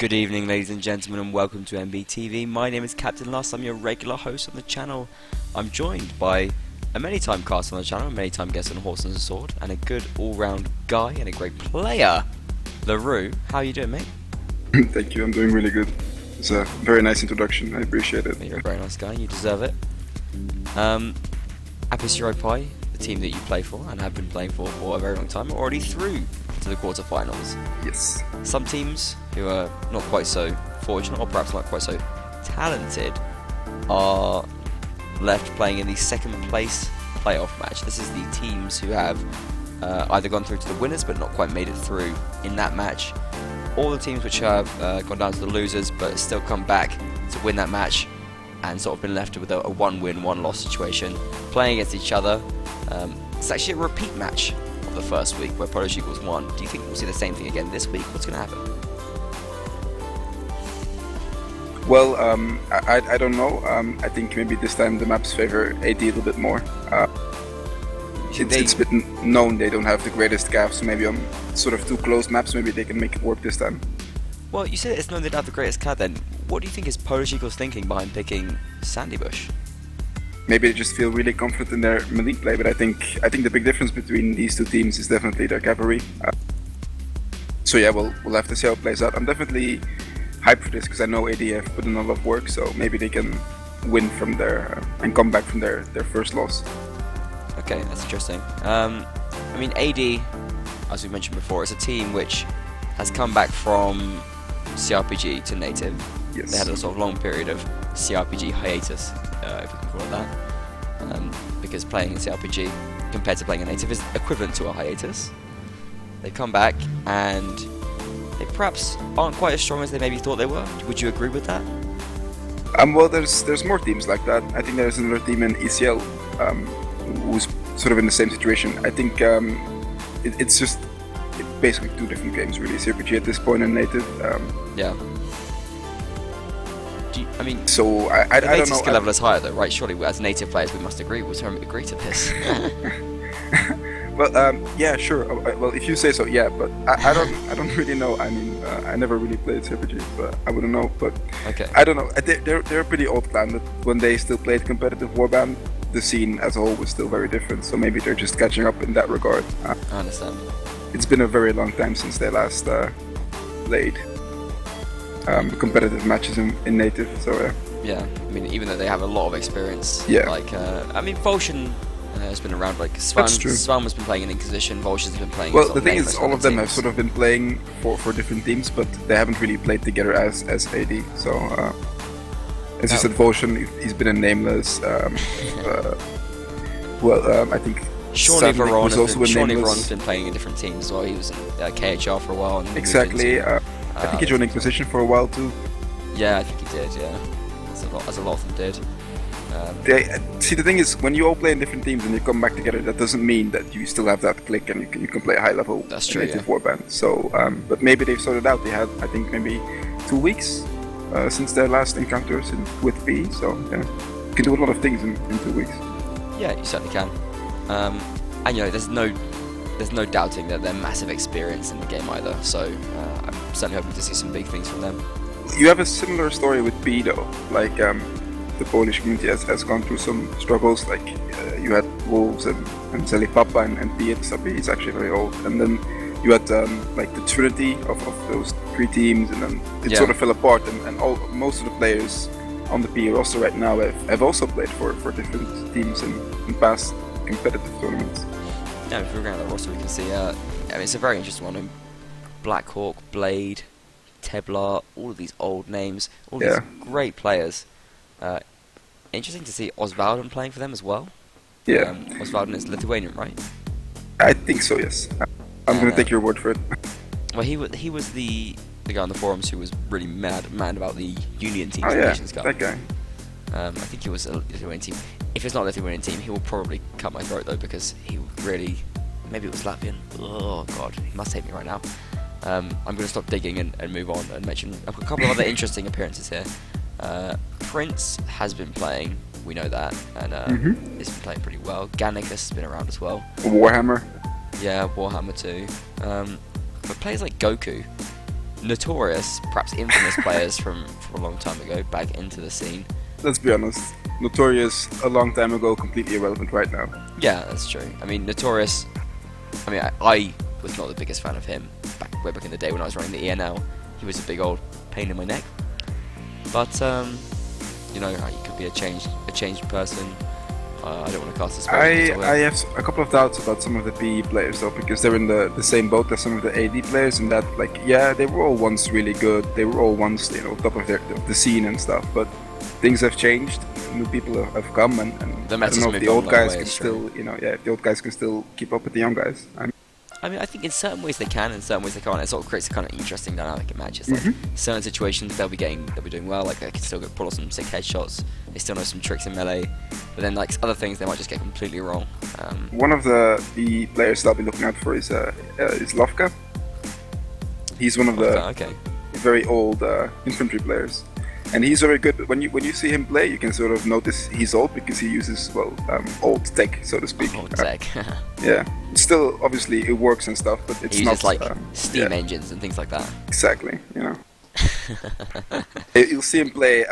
Good evening, ladies and gentlemen, and welcome to MBTV. My name is Captain Lust. I'm your regular host on the channel. I'm joined by a many-time cast on the channel, a many-time guest on Horse and Sword, and a good all-round guy and a great player, LaRue. How are you doing, mate? Thank you, I'm doing really good. It's a very nice introduction, I appreciate it. You're a very nice guy, and you deserve it. Apis Pi, the team that you play for and have been playing for a very long time, are already through to the quarterfinals. Yes. Some teams who are not quite so fortunate, or perhaps not quite so talented, are left playing in the second place playoff match. This is the teams who have either gone through to the winners but not quite made it through in that match, or the teams which have gone down to the losers but still come back to win that match and sort of been left with a one-win, one-loss situation, playing against each other. It's actually a repeat match of the first week where Polish Eagles won. Do you think we'll see the same thing again this week? What's going to happen? Well, I don't know. I think maybe this time the maps favor AD a little bit more. It's been known they don't have the greatest gaps, so maybe on sort of two close maps, maybe they can make it work this time. Well, you said it's known they don't have the greatest CAD then. What do you think is Polish Eagles thinking behind picking Sandy Bush? Maybe they just feel really confident in their melee play, but I think the big difference between these two teams is definitely their cavalry. So yeah, we'll have to see how it plays out. I'm definitely hyped for this because I know AD have put in a lot of work, so maybe they can win from their and come back from their first loss. Okay, that's interesting. I mean, AD, as we mentioned before, is a team which has come back from CRPG to native. Yes. They had a sort of long period of CRPG hiatus, if you can call it that, because playing in CRPG compared to playing in native is equivalent to a hiatus. They come back and they perhaps aren't quite as strong as they maybe thought they were. Would you agree with that? Well, there's more teams like that. I think there's another team in ECL who's sort of in the same situation. I think it's just basically two different games really. CRPG at this point and native. Yeah. So I don't know. The skill level is higher though, right? Surely, as native players, we must agree. We agree to this. Well, yeah, sure. Well, if you say so, yeah. But I don't really know. I mean, I never really played CRPG, but I wouldn't know. But okay. I don't know. They're a pretty old clan. But when they still played competitive Warband, the scene as a whole was still very different. So maybe they're just catching up in that regard. I understand. It's been a very long time since they last played competitive matches in native. So yeah. I mean, even though they have a lot of experience. Yeah. Like, I mean, Volshan has been around. Like Svan has been playing in Inquisition. Volshan's been playing. Well, the thing is, all of them have sort of been playing for different teams, but they haven't really played together as AD. So, as you said, Volshan, he's been in Nameless. I think Shawnee Veron has been playing in different teams as well. He was in KHR for a while. And exactly. I think he joined Inquisition for a while too. Yeah, I think he did. Yeah, as a lot of them did. See, the thing is, when you all play in different teams and you come back together, that doesn't mean that you still have that click and you can play a high level native Warband. So, but maybe they've sorted out. They had, I think, maybe 2 weeks since their last encounters with P. So yeah, you can do a lot of things in 2 weeks. Yeah, you certainly can. And you know, there's no doubting that they're massive experience in the game either. So I'm certainly hoping to see some big things from them. You have a similar story with P though, like. The Polish community has gone through some struggles, like you had Wolves and Zelipapa and Piet. He's actually very old, and then you had like the trinity of those three teams, and then it sort of fell apart, and most of the players on the P roster right now have also played for different teams in past competitive tournaments. Yeah, if we're going to the roster, we can see I mean, it's a very interesting one. Blackhawk, Blade, Teblar, all of these old names, all these great players. Interesting to see Osvalden playing for them as well. Yeah. Osvalden is Lithuanian, right? I think so, yes. I'm going to take your word for it. Well, he was the guy on the forums who was really mad about the Union team. Oh yeah, Cup. that guy. I think he was a Lithuanian team. If it's not a Lithuanian team, he will probably cut my throat though, because he really... Maybe it was Latvian. Oh god, he must hate me right now. I'm going to stop digging and move on and mention a couple of other interesting appearances here. Prince has been playing, we know that, and he's been playing pretty well. Gannicus has been around as well. Warhammer. Yeah, Warhammer too. But players like Goku, notorious, perhaps infamous players from a long time ago back into the scene. Let's be honest, Notorious a long time ago, completely irrelevant right now. Yeah, that's true. I mean, Notorious, I mean, I was not the biggest fan of him way back in the day when I was running the ENL. He was a big old pain in my neck. But, you know, he could be a changed person. I don't want to cast aspersions. I have a couple of doubts about some of the PE players though, because they're in the same boat as some of the AD players, and that, like, yeah, they were all once really good. They were all once, you know, top of the scene and stuff. But things have changed. New people have come, and the I don't know if the old guys can still, you know, if the old guys can still keep up with the young guys. I mean, I think in certain ways they can, in certain ways they can't. It sort of creates a kind of interesting dynamic in matches. Like, certain situations they'll be doing well, like they can still pull off some sick headshots. They still know some tricks in melee, but then like other things they might just get completely wrong. One of the players that I'll be looking out for is Lovka. He's one of the very old infantry players, and he's very good. When you see him play, you can sort of notice he's old because he uses old tech, so to speak. Old tech. Yeah. Still, obviously, it works and stuff, but it's not like steam engines and things like that. Exactly, you know. You'll see him play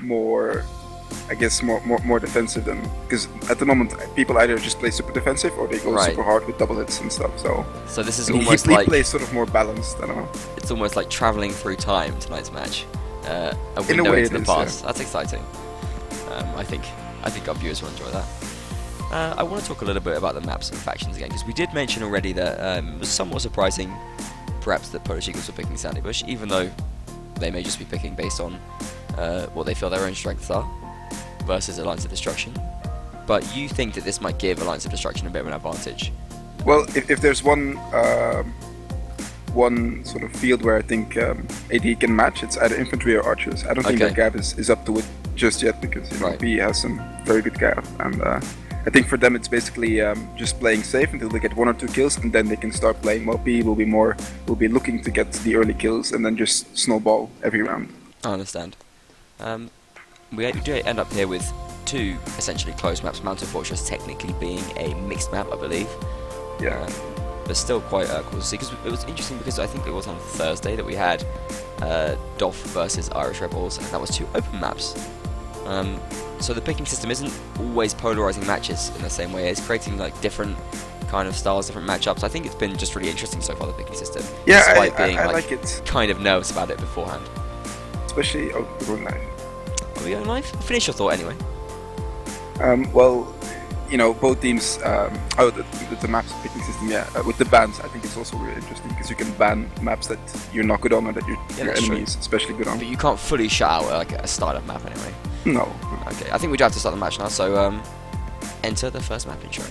more, I guess, more defensive than, because at the moment people either just play super defensive or they go super hard with double hits and stuff. So this is almost like he plays sort of more balanced. I don't know. It's almost like traveling through time tonight's match. A window in a way into the past. Yeah. That's exciting. I think our viewers will enjoy that. I want to talk a little bit about the maps and factions again, because we did mention already that it was somewhat surprising, perhaps, that Polish Eagles were picking Sandy Bush, even though they may just be picking based on what they feel their own strengths are, versus Alliance of Destruction. But you think that this might give Alliance of Destruction a bit of an advantage? Well, if there's one sort of field where I think AD can match, it's either infantry or archers. I don't think their Gav is up to it just yet, because PE has some very good Gav, and I think for them it's basically just playing safe until they get 1 or 2 kills, and then they can start playing. While PE will be looking to get the early kills and then just snowball every round. I understand. We do end up here with 2 essentially closed maps. Mountain Fortress technically being a mixed map, I believe. Yeah. But still quite cool to see, because it was interesting, because I think it was on Thursday that we had DOF versus Irish Rebels, and that was 2 open maps. So the picking system isn't always polarizing matches in the same way. It's creating like different kind of styles, different matchups. I think it's been just really interesting so far, the picking system. Yeah, despite being I like it. Kind of nervous about it beforehand. Especially we're going live. Are we going live? Finish your thought anyway. Well, you know, both teams. The maps picking system. Yeah, with the bans, I think it's also really interesting, because you can ban maps that you're not good on, or that your enemy is especially good on. But you can't fully shut out like a startup map anyway. No. Okay, I think we do have to start the match now, so enter the first map intro.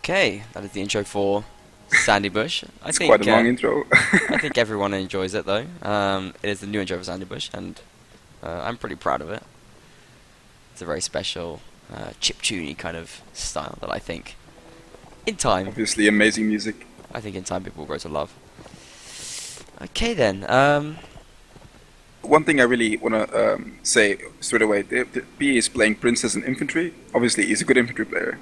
Okay, that is the intro for Sandy Bush. It's quite a long intro. I think everyone enjoys it though. It is the new intro for Sandy Bush, and I'm pretty proud of it. It's a very special, chiptune-y kind of style that I think, in time... Obviously amazing music. I think in time people will grow to love. Okay then, One thing I really want to say straight away, the PE is playing Princess and Infantry. Obviously, he's a good infantry player,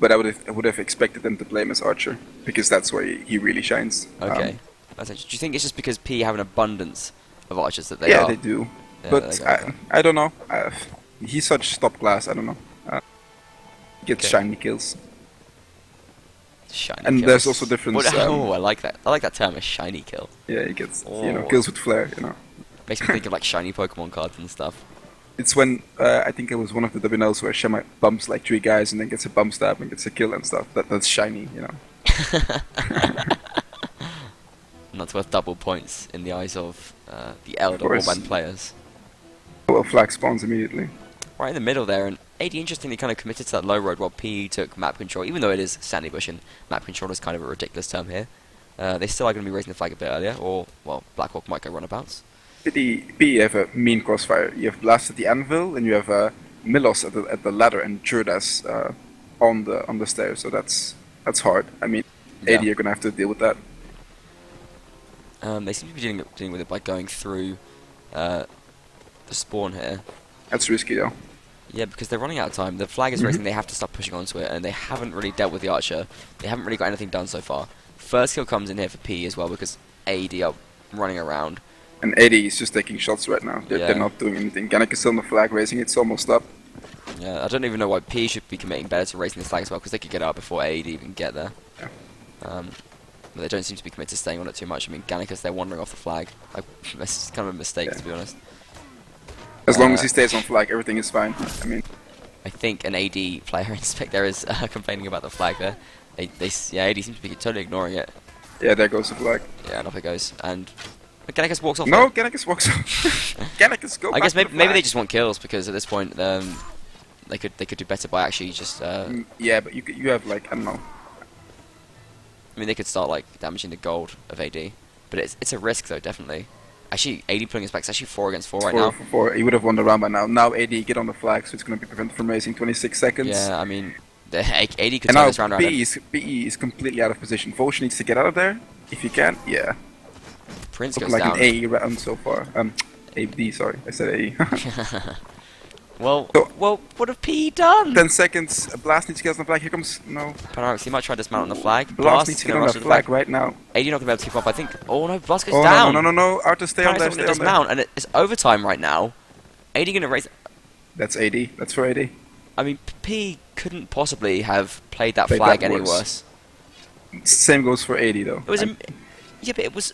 but I would have expected them to play him as Archer, because that's where he really shines. Okay. Do you think it's just because PE have an abundance of archers that they are? Yeah, they do. Yeah, but I don't know. He's such top class, I don't know. Gets shiny kills. Shiny and kills. There's also different... I like that. I like that term, a shiny kill. Yeah, he gets kills with flair, you know. Makes me think of like shiny Pokemon cards and stuff. It's when, I think it was one of the WNLs where Shema bumps like 3 guys and then gets a bump stab and gets a kill and stuff. That's shiny, you know. Not worth double points in the eyes of the elder Warband players. Well, flag spawns immediately. Right in the middle there, and AD interestingly kind of committed to that low road while PE took map control, even though it is Sandy Bush and map control is kind of a ridiculous term here. They still are going to be raising the flag a bit earlier, or, well, Blackhawk might go runabouts. PE have a mean crossfire. You have Blast at the anvil, and you have Milos at the ladder, and Jurdas on the stairs. So that's hard. I mean, AD are gonna have to deal with that. They seem to be dealing with it by going through the spawn here. That's risky though. Yeah, because they're running out of time. The flag is raising, they have to start pushing onto it, and they haven't really dealt with the archer. They haven't really got anything done so far. First kill comes in here for P as well, because AD are running around. And AD is just taking shots right now. They're not doing anything. Ganek is still on the flag raising, it's almost up. Yeah, I don't even know why P should be committing better to raising this flag as well, because they could get out before AD even get there. Yeah. But they don't seem to be committed to staying on it too much. I mean, Gannicus, they're wandering off the flag. This is kind of a mistake, to be honest. As long as he stays on flag, everything is fine. I mean, I think an AD player in spec there is complaining about the flag there. AD seems to be totally ignoring it. Yeah, there goes the flag. Yeah, and off it goes. And Gannicus walks off. No, Gannicus walks off. Gannicus, go I guess maybe they just want kills, because at this point they could do better by actually just. Yeah, but you have like, I don't know. I mean, they could start like damaging the gold of AD, but it's a risk though, definitely. Actually, AD pulling his back. It's actually 4 against 4 right now. 4. He would have won the round by now. Now AD get on the flag, so it's going to be prevented from racing 26 seconds. Yeah, I mean, AD could and turn this round around. PE is completely out of position. Volch needs to get out of there, if he can. Yeah. Prince goes like down. An A round so far. AD, sorry, I said A. Well, what have PE done? 10 seconds. Blast needs to get on the flag. Here comes Panoramics, he might try to dismount on the flag. Blast needs to get on the flag right now. AD not going to be able to keep up, I think. Oh no, Blast goes Oh down. no. Arthur, stay on there. Stay on dismount, and it's overtime right now. AD going to raise. That's AD. That's for AD. I mean, P couldn't possibly have played that flag any worse. Same goes for AD though. It was yeah, but it was.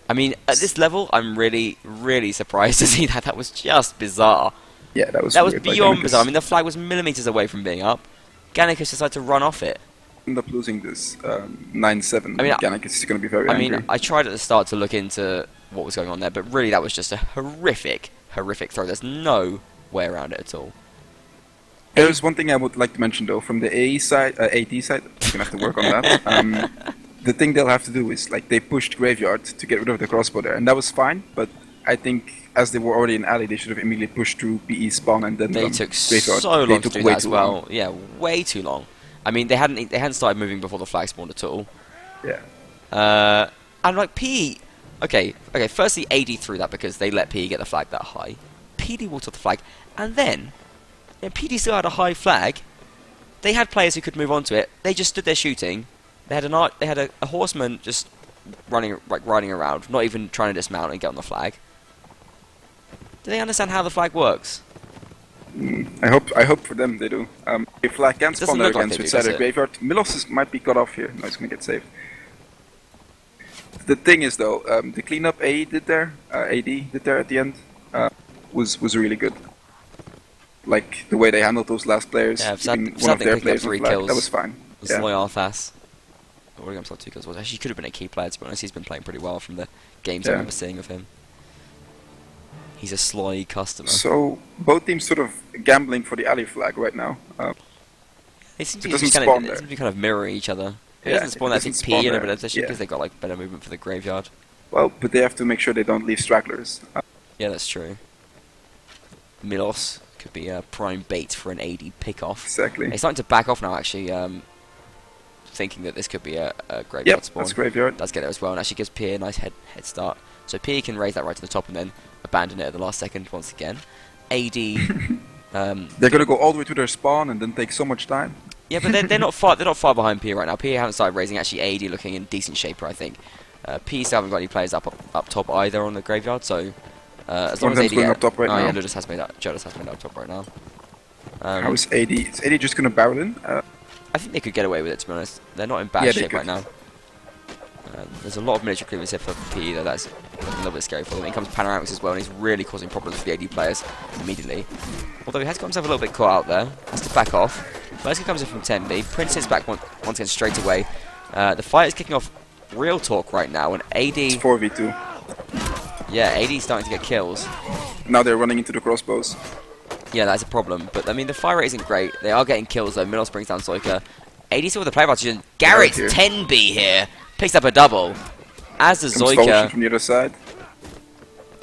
I mean, at this level, I'm really, really surprised to see that. That was just bizarre. Yeah, that was beyond bizarre. I mean, the flag was millimeters away from being up. Gannicus decided to run off it. End up losing this 9-7. I mean, Gannicus is going to be very angry. I mean, I tried at the start to look into what was going on there, but really that was just a horrific throw. There's no way around it at all. There's one thing I would like to mention though, from the AD side, I'm going to have to work on that. The thing they'll have to do is, like, they pushed Graveyard to get rid of the crossbow there, and that was fine, but I think as they were already in alley, they should have immediately pushed through PE spawn and then they took Graveyard. So long to do that as well. Long. Yeah, way too long. I mean, they hadn't started moving before the flag spawned at all. Yeah. And like PE, okay. Firstly, AD threw that because they let PE get the flag that high. PD walked off the flag, and then PD still had a high flag. They had players who could move onto it. They just stood there shooting. They had a horseman just riding around, not even trying to dismount and get on the flag. Do they understand how the flag works? I hope for them they do. If flag can spawn there against with Cider Graveyard, Milos might be cut off here. No, he's gonna get saved. The thing is though, the cleanup AD did there at the end was really good. Like the way they handled those last players, one of their players on the flag, that was fine. Yeah. Loyalthas. Already got 2 kills. Well, actually, he could have been a key player, to be honest. He's been playing pretty well from the games I remember seeing of him. He's a sly customer. So, both teams sort of gambling for the alley flag right now. They seem to be kind of mirroring each other. It doesn't spawn there, I think P in it, but especially because they've got like better movement for the graveyard. Well, but they have to make sure they don't leave stragglers. Yeah, that's true. Milos could be a prime bait for an AD pick-off. Exactly. He's starting to back off now, actually. Thinking that this could be a graveyard spawn. That's graveyard. Does get there as well, and actually gives P a nice head start. So P can raise that right to the top and then abandon it at the last second once again. AD. They're gonna go all the way to their spawn and then take so much time. Yeah, but they're not far. They're not far behind P right now. P haven't started raising. Actually, AD looking in decent shape, I think. P still haven't got any players up top either on the graveyard. So as long as AD going up top right now. Yeah, Ludus has made that. Jodus has made that up top right now. How is AD? Is AD just gonna barrel in? I think they could get away with it, to be honest. They're not in bad shape right now. There's a lot of military cleavers here for PE, though. That's a little bit scary for them. In comes Panoramics as well, and he's really causing problems for the AD players immediately. Although he has got himself a little bit caught out there. Has to back off. First comes in from 10B. Prince hits back once again straight away. The fight is kicking off real talk right now, and AD... It's 4v2. Yeah, AD's starting to get kills. Now they're running into the crossbows. Yeah, that's a problem. But I mean, the fire rate isn't great. They are getting kills though. Milos brings down Zoika. AD still with the play advantage. Garrett's 10B here picks up a double. As does Zoika. From the other side.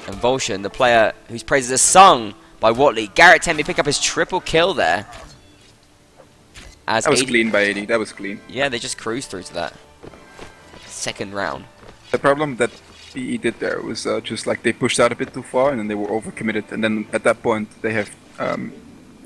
And Volshan, the player whose praises are sung by Watley. Garrett 10B pick up his triple kill there. As that was AD clean by AD. That was clean. Yeah, they just cruised through to that second round. The problem that PE did there was just like they pushed out a bit too far and then they were overcommitted. And then at that point they have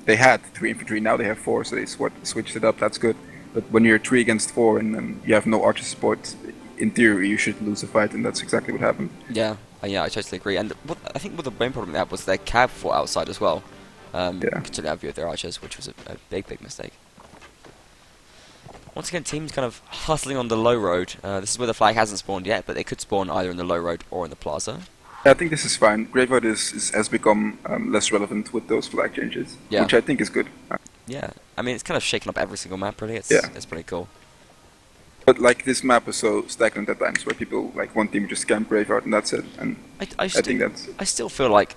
they had 3 infantry. Now they have 4, so they switched it up. That's good. But when you're 3 against 4 and you have no archer support, in theory you should lose the fight, and that's exactly what happened. Yeah, yeah, I totally agree. And I think what the main problem they had was their cab fought outside as well. Considering our view of their archers, which was a big mistake. Once again, teams kind of hustling on the low road. This is where the flag hasn't spawned yet, but they could spawn either in the low road or in the plaza. I think this is fine. Graveyard has become less relevant with those flag changes, which I think is good. Yeah, I mean, it's kind of shaken up every single map, really. It's pretty cool. But like this map is so stagnant at times, where people like one team just camp Graveyard and that's it. And I think that's. I still feel like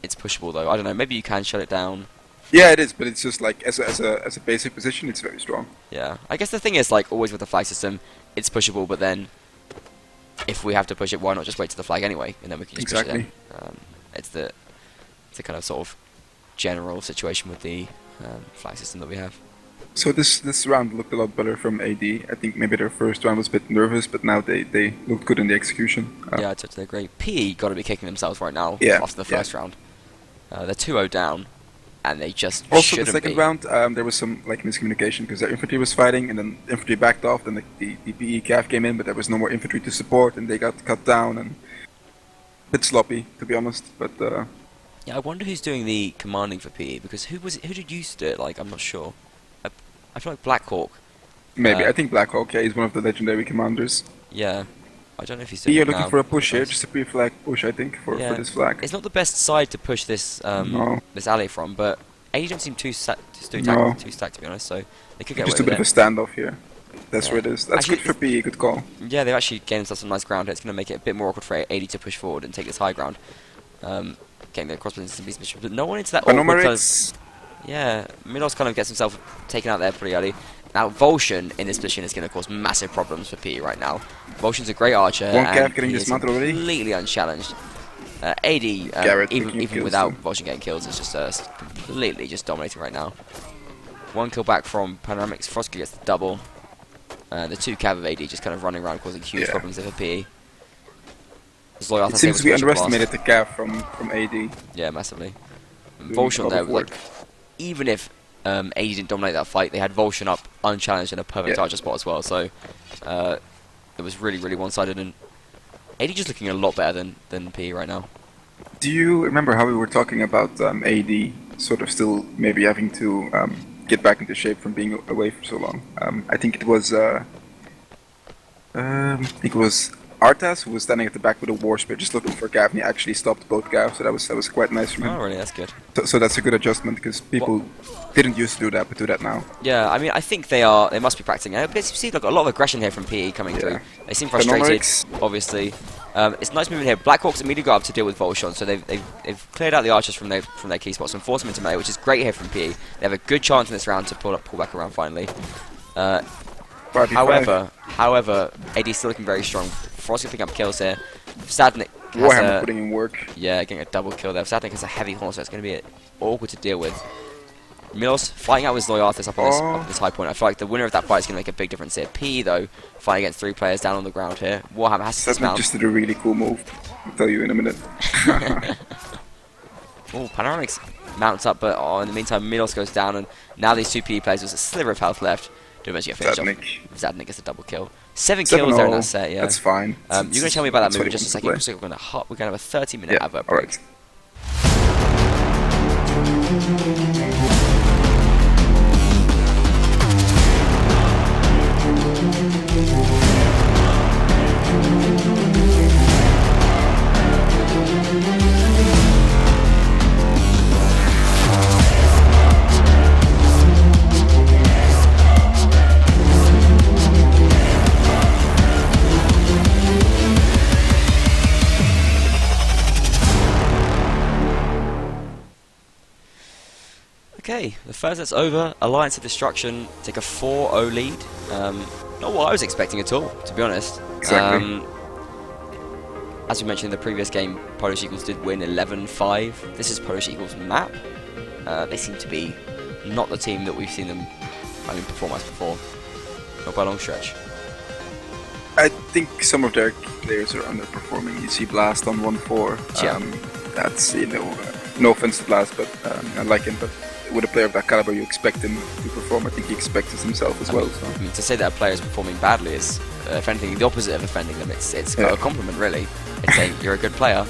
it's pushable though. I don't know. Maybe you can shut it down. Yeah, it is, but it's just like as a basic position, it's very strong. Yeah, I guess the thing is like always with the flag system, it's pushable, but then if we have to push it, why not just wait to the flag anyway, and then we can just push it in. It's the kind of sort of general situation with the flag system that we have. So this round looked a lot better from AD. I think maybe their first round was a bit nervous, but now they looked good in the execution. Yeah, I totally agree. PE got to be kicking themselves right now after the first round. They're 2-0 down, and they just also shouldn't the second be. round there was some like miscommunication because their infantry was fighting, and then infantry backed off. Then the PE cav came in, but there was no more infantry to support, and they got cut down and a bit sloppy, to be honest. But yeah, I wonder who's doing the commanding for PE because who did used to do it? Like, I'm not sure. I feel like Blackhawk. Maybe I think Blackhawk. Yeah, he's one of the legendary commanders. Yeah, I don't know if he's doing You're it looking now. for a push here, just a pre-flag push, I think, for this flag. It's not the best side to push this this alley from, but AD don't seem too stacked, to be honest. So they could get just away a bit with of a standoff here. That's where it is. That's Actually, good for PE. Good call. Yeah, they've actually gained themselves some nice ground here. It's going to make it a bit more awkward for AD to push forward and take this high ground. Getting the cross positions, but no one into that awkward kind of. Yeah, Milos kind of gets himself taken out there pretty early. Now, Volshan in this position is going to cause massive problems for PE right now. Volshan's a great archer, One and cav getting he is dismounted already. Completely unchallenged. AD, even without Volshan getting kills, is just completely just dominating right now. 1 kill back from Panoramics. Frosky gets the double. The 2 cav of AD just kind of running around causing huge problems for PE. It seems we underestimated the cav from AD. Yeah, massively. Volshan there, like, even if AD didn't dominate that fight, they had Volshan up unchallenged in a perfect archer spot as well, so it was really one-sided, and AD just looking a lot better than PE right now. Do you remember how we were talking about AD sort of still maybe having to get back into shape from being away for so long? I think it was Arthas, who was standing at the back with a war spear just looking for Gav, and he actually stopped both Gav, so that was quite nice from him. Oh really, that's good. So that's a good adjustment, because people didn't used to do that, but do that now. Yeah, I mean, I think they must be practicing. You see like a lot of aggression here from PE coming through. They seem frustrated, obviously. It's nice movement here. Blackhawks immediately got up to deal with Volshan, so they've cleared out the archers from their key spots and forced them into melee, which is great here from PE. They have a good chance in this round to pull back around finally. However, AD is still looking very strong. Frosty picking up kills here. Sadnik Warhammer putting in work. Yeah, getting a double kill there. Sadnik has a heavy horn, so it's going to be awkward to deal with. Milos fighting out with Zoyathis up on this high point. I feel like the winner of that fight is going to make a big difference here. P though, fighting against 3 players down on the ground here. Warhammer has to dismount. Sadnik just did a really cool move. I'll tell you in a minute. Oh, Panoramics mounts up, but in the meantime, Milos goes down, and now these 2 PE players with a sliver of health left. Do eventually get finished off. Zadnik gets a double kill. 7 kills there in that set, yeah. That's fine. You're going to tell me about that move in just a second. We're going to have a 30-minute advert break. Right. Okay, the first set's over. Alliance of Destruction take a 4-0 lead. Not what I was expecting at all, to be honest. Exactly. As we mentioned in the previous game, Polish Eagles did win 11-5. This is Polish Eagles' map. They seem to be not the team that we've seen them, perform as before. Not by a long stretch. I think some of their players are underperforming. You see Blast on 1-4. Yeah. That's, no offense to Blast, but I like him. But with a player of that caliber, you expect him to perform. I think he expects it himself as well. So. To say that a player is performing badly is, if anything, the opposite of offending them. It's a compliment, really. It's saying you're a good player.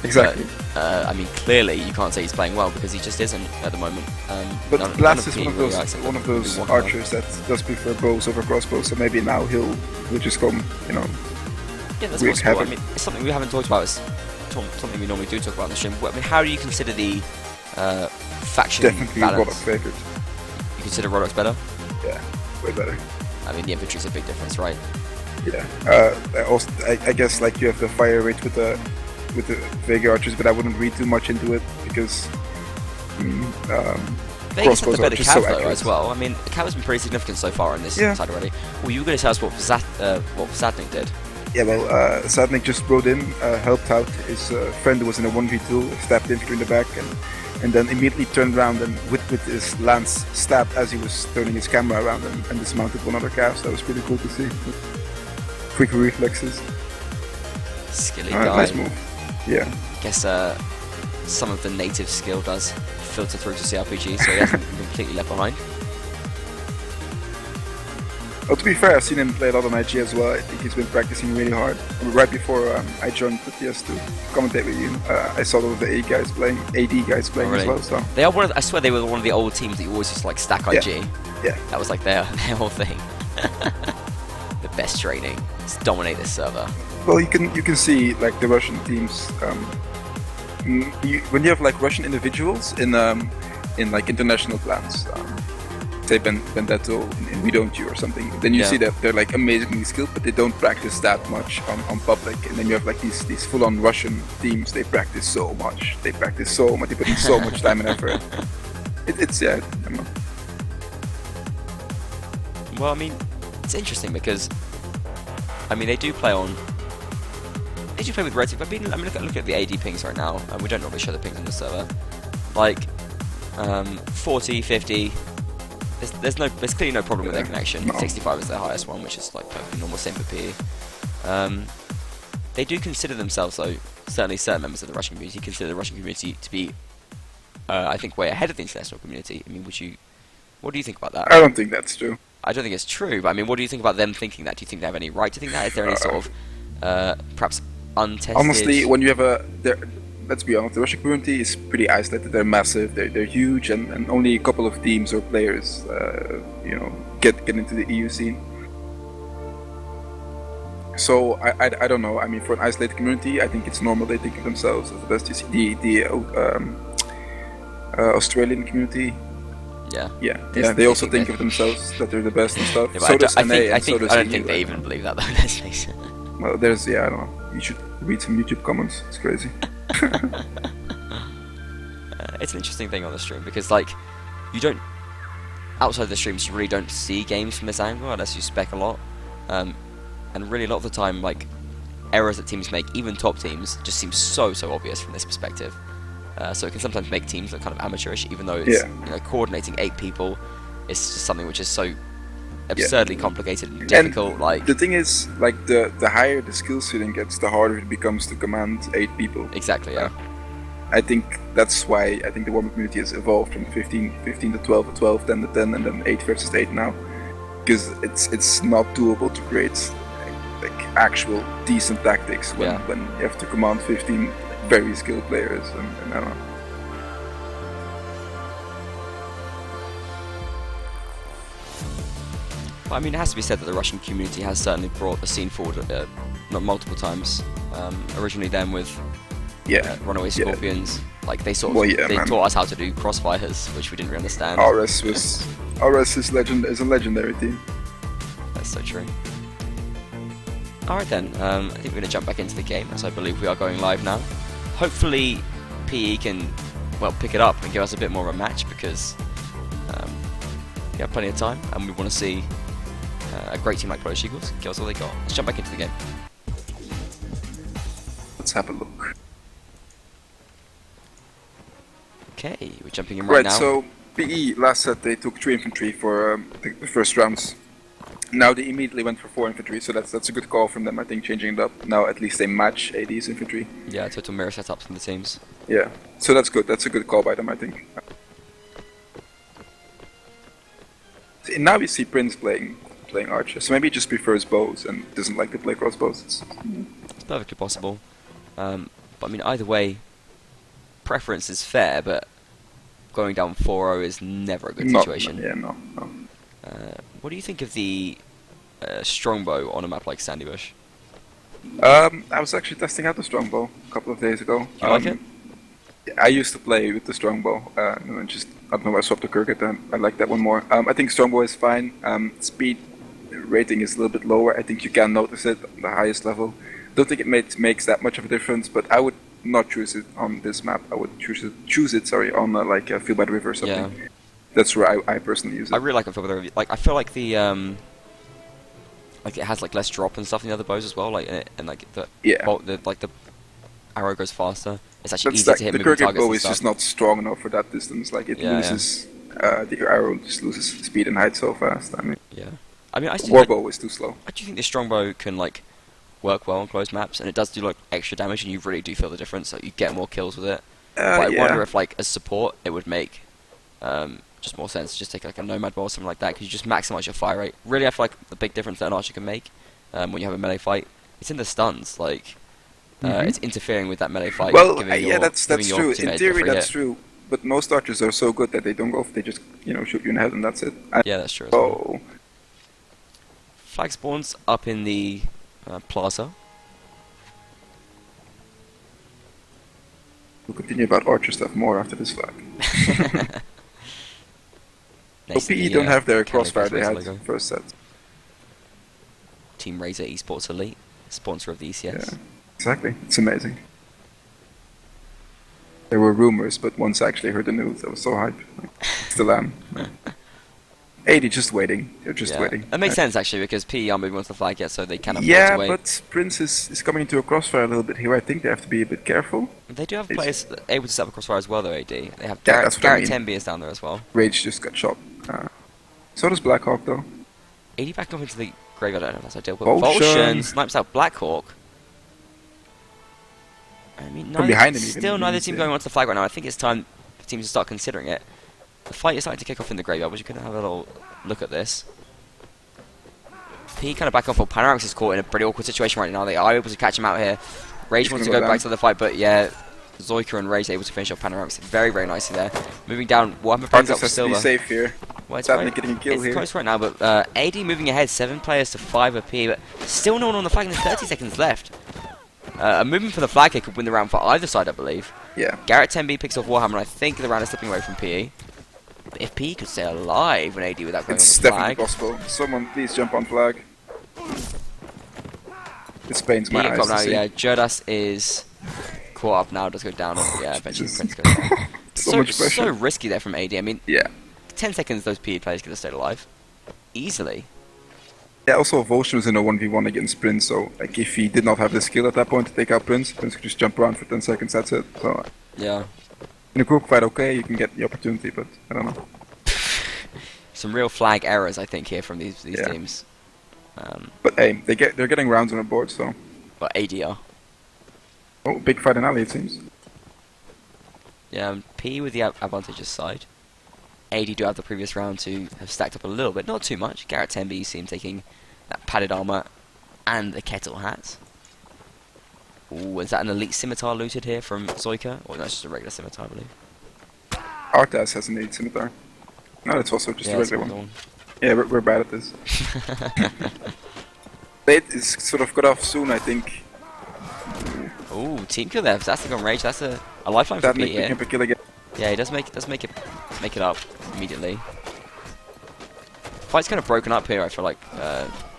Exactly. But, clearly you can't say he's playing well because he just isn't at the moment. But Blast is one of those archers that does prefer bows over crossbows. So maybe now he'll just come, Yeah, that's wreak possible. havoc. It's something we haven't talked about. It's something we normally do talk about on the stream. How do you consider the faction Definitely balance? Rodok favored. You consider Rodok's better? Yeah, way better. The infantry's a big difference, right? Yeah. I guess like you have the fire rate with the Vega archers, but I wouldn't read too much into it because Vegas has the better just cav so though accurate. as well. The cav has been pretty significant so far in this Yeah. side already. Well, you were going to tell us what Zadnik did. Yeah, well, Sadnik just rode in, helped out. His friend was in a 1v2, stabbed infantry in the back, and then immediately turned around and with his lance stabbed as he was turning his camera around and dismounted one other cav. So that was pretty cool to see. Quick reflexes. Skilly guy. Nice move. Yeah. Guess some of the native skill does filter through to CRPG, so he hasn't been completely left behind. Well, to be fair, I've seen him play a lot on IG as well. I think he's been practicing really hard. Right before I joined the TS to commentate with you, I saw all of the AD guys playing really? as well. So They are I swear they were one of the old teams that you always just like stack IG. Yeah. That was like their whole thing. The best training. Just dominate this server. well, you can see like the Russian teams. When you have like Russian individuals in like international plans. Say Vendetto in We Don't You or something, then you see that they're like amazingly skilled, but they don't practice that much on public. And then you have like these full-on Russian teams. They practice so much. They put in so much time and effort. It's I don't know. Well, it's interesting because they do play on. They do play with red team. Look at the AD pings right now. We don't normally show the pings on the server. Like 40, 50. There's clearly no problem with their connection. No. 65 is their highest one, which is like perfectly normal, same for PE. They do consider themselves, though, certainly certain members of the Russian community consider the Russian community to be, I think, way ahead of the international community. What do you think about that? I don't think that's true. I don't think it's true, but what do you think about them thinking that? Do you think they have any right to think that? Is there any sort of, perhaps, untested... Honestly, when you have let's be honest, the Russian community is pretty isolated. They're massive, they're huge, and only a couple of teams or players, get into the EU scene. So I don't know. For an isolated community, I think it's normal they think of themselves as the best. You see the Australian community. Yeah. They also think of themselves that they're the best and stuff. Yeah, so does NA, I so does don't EU, think they right? even believe that, though. Let's face it. Well, I don't know. You should read some YouTube comments. It's crazy. It's an interesting thing on the stream because, you don't. Outside the streams, you really don't see games from this angle unless you spec a lot. And really, a lot of the time, errors that teams make, even top teams, just seem so obvious from this perspective. So it can sometimes make teams look kind of amateurish, even though it's coordinating 8 people. It's just something which is so absurdly complicated and difficult. The thing is, the higher the skill ceiling gets, the harder it becomes to command 8 people. Exactly. Yeah. I think that's why I think the Warband community has evolved from 15 to 12 to 12, 10 to 10, and then 8 versus 8 now, because it's not doable to create actual decent tactics when you have to command 15 very skilled players, and I don't know. Well, it has to be said that the Russian community has certainly brought the scene forward not multiple times. Originally then with Runaway Scorpions, they taught us how to do crossfires, which we didn't really understand. RS is a legendary team. That's so true. Alright then, I think we're going to jump back into the game, as I believe we are going live now. Hopefully PE can, pick it up and give us a bit more of a match, because We have plenty of time, and we want to see a great team like Polish Eagles give us all they got. Let's jump back into the game. Let's have a look. Okay, we're jumping in right now. So PE last set they took 3 infantry for the first rounds. Now they immediately went for 4 infantry, so that's a good call from them. I think changing it up now at least they match AD's infantry. Yeah, total mirror setups from the teams. Yeah, so that's good. That's a good call by them, I think. Now we see Prince playing archer, so maybe he just prefers bows and doesn't like to play crossbows. It's perfectly possible. But I mean, either way, preference is fair, but going down 4-0 is never a good situation. No. What do you think of the strongbow on a map like Sandy Bush? I was actually testing out the strongbow a couple of days ago. You like it? I used to play with the strongbow, and I don't know, I swapped to Kirkit and I like that one more. I think strongbow is fine. Speed rating is a little bit lower. I think you can notice it on the highest level. Don't think it makes that much of a difference, but I would not choose it on this map. I would choose it on like Field by the River or something. Yeah. That's where I personally use it. I really like Field by the River. Like I feel like the like it has like less drop and stuff than the other bows as well. Like and like the the arrow goes faster. It's actually easier to hit moving targets. The Kirkit bow is just not strong enough for that distance. Like it loses the arrow just loses speed and height so fast. I mean, Warbow is too slow. I do think the strongbow can like work well on closed maps, and it does do like extra damage, and you really do feel the difference. So you get more kills with it. But I wonder if like as support it would make just more sense to just take like a nomad bow or something like that, because you just maximize your fire rate. Really, I feel like the big difference that an archer can make when you have a melee fight, it's in the stuns. Like it's interfering with that melee fight. Well, that's true. In theory, that's true. But most archers are so good that they don't go. They just shoot you in the head and that's it. Yeah, that's true. Well. Flag spawns up in the plaza. We'll continue about archer stuff more after this flag. PE don't have their crossfire they had first set. Team Razor Esports Elite, sponsor of the ECS. Yeah, exactly. It's amazing. There were rumors, but once I actually heard the news, I was so hyped. Still am. 80 just waiting. They're just waiting. It makes sense actually, because PE aren't moving onto the flag yet, so they can afford to wait. Yeah, but Prince is coming into a crossfire a little bit here. I think they have to be a bit careful. They do have players able to set up a crossfire as well, though. AD. They have Garrett Tenby is down there as well. Rage just got shot. So does Blackhawk though. AD back off into the graveyard. I don't know if that's ideal, but Volshan snipes out Blackhawk. I mean, neither team going onto the flag right now. I think it's time for teams to start considering it. The fight is starting to kick off in the graveyard, but you can have a little look at this. P kind of back off, while Panoramix is caught in a pretty awkward situation right now. They are able to catch him out here. Rage wants to go back to the fight, but yeah, Zoika and Rage able to finish off Panoramix very, very nicely there. Moving down, Warhammer brings up with Silver. Be safe here. Well, it's getting a kill here. Close right now, but AD moving ahead, 7 players to 5 of P, but still no one on the flag, and there's 30 seconds left. A movement for the flag here could win the round for either side, I believe. Yeah. Garrett Tenby picks off Warhammer, and I think the round is slipping away from PE. But if PE could stay alive when AD without going on the flag... It's definitely possible. Someone please jump on flag. This pains my eyes to see. Yeah, Jodas is caught up now, does go down, and eventually Prince goes down. so much pressure. So risky there from AD. I mean, 10 seconds those PE players could have stayed alive. Easily. Yeah, also Volshan was in a 1v1 against Prince, so like if he did not have the skill at that point to take out Prince could just jump around for 10 seconds, that's it. So yeah. In a group fight, okay, you can get the opportunity, but I don't know. Some real flag errors, I think, here from these teams. But hey, they're getting rounds on the board, so. But ADR. Oh, big fight in alley, it seems. Yeah, P with the advantageous side. AD do have the previous round to have stacked up a little bit, not too much. Garrett Tenby, you see him taking that padded armor and the kettle hat. Ooh, is that an elite scimitar looted here from Zoika? Or no, it's just a regular scimitar, I believe. Arthas has an elite scimitar. No, that's also just a regular one. Yeah, we're bad at this. Blade is sort of cut off soon, I think. Ooh, team kill there. Zastic on Rage. That's a lifeline for Pete here. Kill again. Yeah, he does make it up immediately. Fight's kind of broken up here. I feel like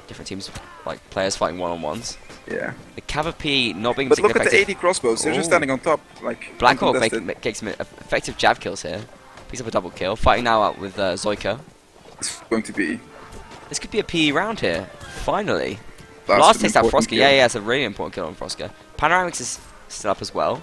different teams, like players fighting one-on-ones. Yeah. The Cav P not being. But look at the 80 crossbows. They're just standing on top, like. Blackhawk makes some effective jab kills here. Picks up a double kill. Fighting now out with Zoika. It's going to be This could be a PE round here. Finally. last Last takes out important Froska. kill. Yeah, it's a really important kill on Froska. Panoramics is still up as well.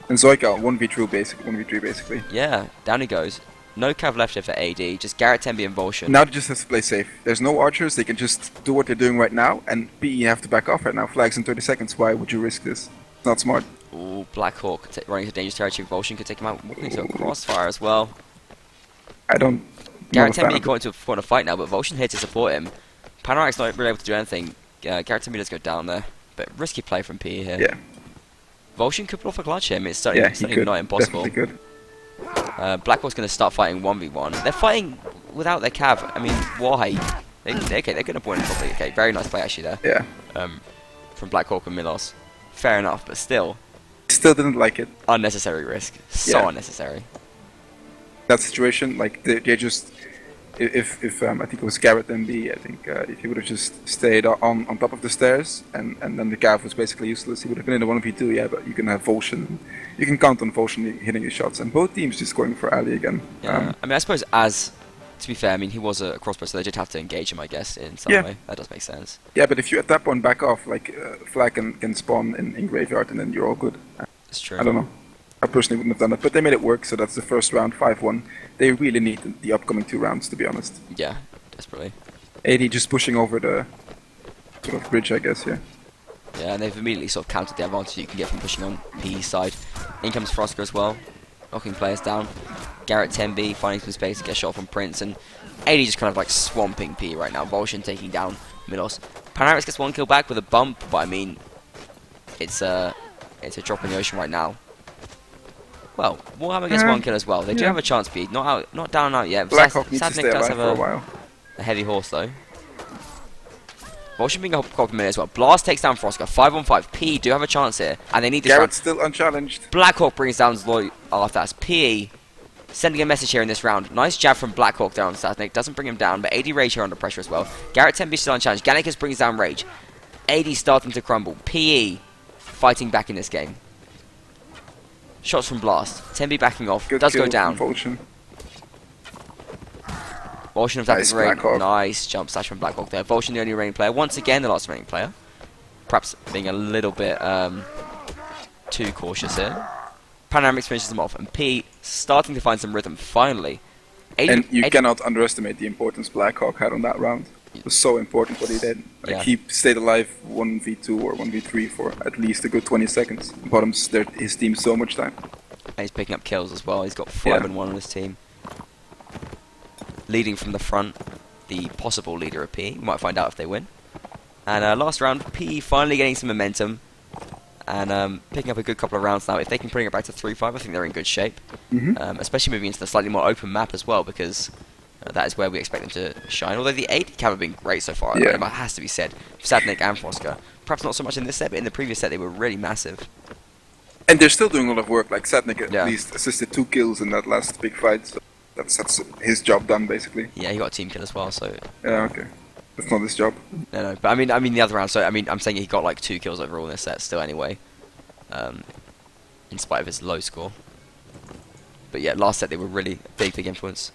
And Zoika 1v3 basically. 1v3 basically. Yeah, down he goes. No cav left here for AD. Just Garrett, Tembi, and Volshin. Now they just have to play safe. There's no archers. They can just do what they're doing right now. And PE have to back off right now. Flags in 30 seconds. Why would you risk this? It's not smart. Ooh, Blackhawk running into dangerous territory. Volshin could take him out. Walking into a crossfire as well. I don't. Garrett not a fan Tembi of it. caught into a point of fight now, but Volshin here to support him. Panoramic's not really able to do anything. Garrett Tembi does go down there. But risky play from PE here. Yeah. Volshin could pull off a clutch here. I mean, it's Yeah, certainly, he could. not impossible. Definitely could. Blackhawk's going to start fighting 1v1. They're fighting without their cav. I mean, why? Okay, they're going to point it properly. Okay, very nice play actually there. Yeah. From Blackhawk and Milos. Fair enough, but still, Still didn't like it. unnecessary risk. So Yeah. unnecessary. That situation, like they just. If I think it was Garrett and B, I think if he would have just stayed on top of the stairs and then the Gav was basically useless, he would have been in the 1v2, yeah, but you can have Volshin, you can count on Volshin hitting his shots, and both teams just going for Ali again. Yeah. I mean, I suppose to be fair, I mean, he was a crossbow, so they did have to engage him, I guess, in some Yeah. way. That does make sense. Yeah, but if you at that point back off, like Flag can spawn in Graveyard and then you're all good. It's true. I don't know. I personally wouldn't have done it, but they made it work, so that's the first round, 5-1. They really need the upcoming 2 rounds, to be honest. Yeah, desperately. AD just pushing over the sort of bridge, I guess, yeah. Yeah, and they've immediately sort of countered the advantage you can get from pushing on PE side. In comes Frosker as well, knocking players down. Garrett Tembi finding some space to get a shot from Prince, and AD just kind of like swamping PE right now. Volshin taking down Milos. Panaris gets 1 kill back with a bump, but I mean, it's a drop in the ocean right now. Well, Warhammer gets 1 kill as well. They do yeah. have a chance, Pete. Not down and out yet. Blackhawk needs to Sadnik stay does alive have for a while. a heavy horse though. Volshin being a compliment as well. Blast takes down Frosker. 5-on-5. P do have a chance here, and they need this Garrett's round. still unchallenged. Blackhawk brings down Zloy after that. PE sending a message here in this round. Nice jab from Blackhawk there on Sadnik. Doesn't bring him down, but AD Rage here under pressure as well. Garrett Tembi still unchallenged. Gannikus brings down Rage. AD starting to crumble. PE fighting back in this game. Shots from Blast. Tembi backing off. Good Does go kill down. from Volshin. Volshin of Nice, that ring. Blackhawk. Nice jump slash from Blackhawk there. Volshin the only remaining player. Once again, the last remaining player. Perhaps being a little bit too cautious here. Panoramics finishes them off, and P starting to find some rhythm finally. And you cannot underestimate the importance Blackhawk had on that round. It was so important what he did. Like Yeah. he stayed alive 1v2 or 1v3 for at least a good 20 seconds. Bottoms his team so much time. And he's picking up kills as well. He's got 5-1 on his team. Leading from the front, the possible leader of P. We might find out if they win. And last round, P finally getting some momentum. And picking up a good couple of rounds now. If they can bring it back to 3-5, I think they're in good shape. Especially moving into the slightly more open map as well, because that is where we expect them to shine. Although the AD cam have been great so far, Yeah. it has to be said. Sadnik and Frosker. Perhaps not so much in this set, but in the previous set they were really massive. And they're still doing a lot of work. Like Sadnik at Yeah. least assisted 2 kills in that last big fight. So that's his job done basically. Yeah, he got a team kill as well, so... Yeah, okay. That's not his job. No, but I mean the other round, so I mean, I'm saying he got like 2 kills overall in this set still anyway. In spite of his low score. But yeah, last set they were really big influence.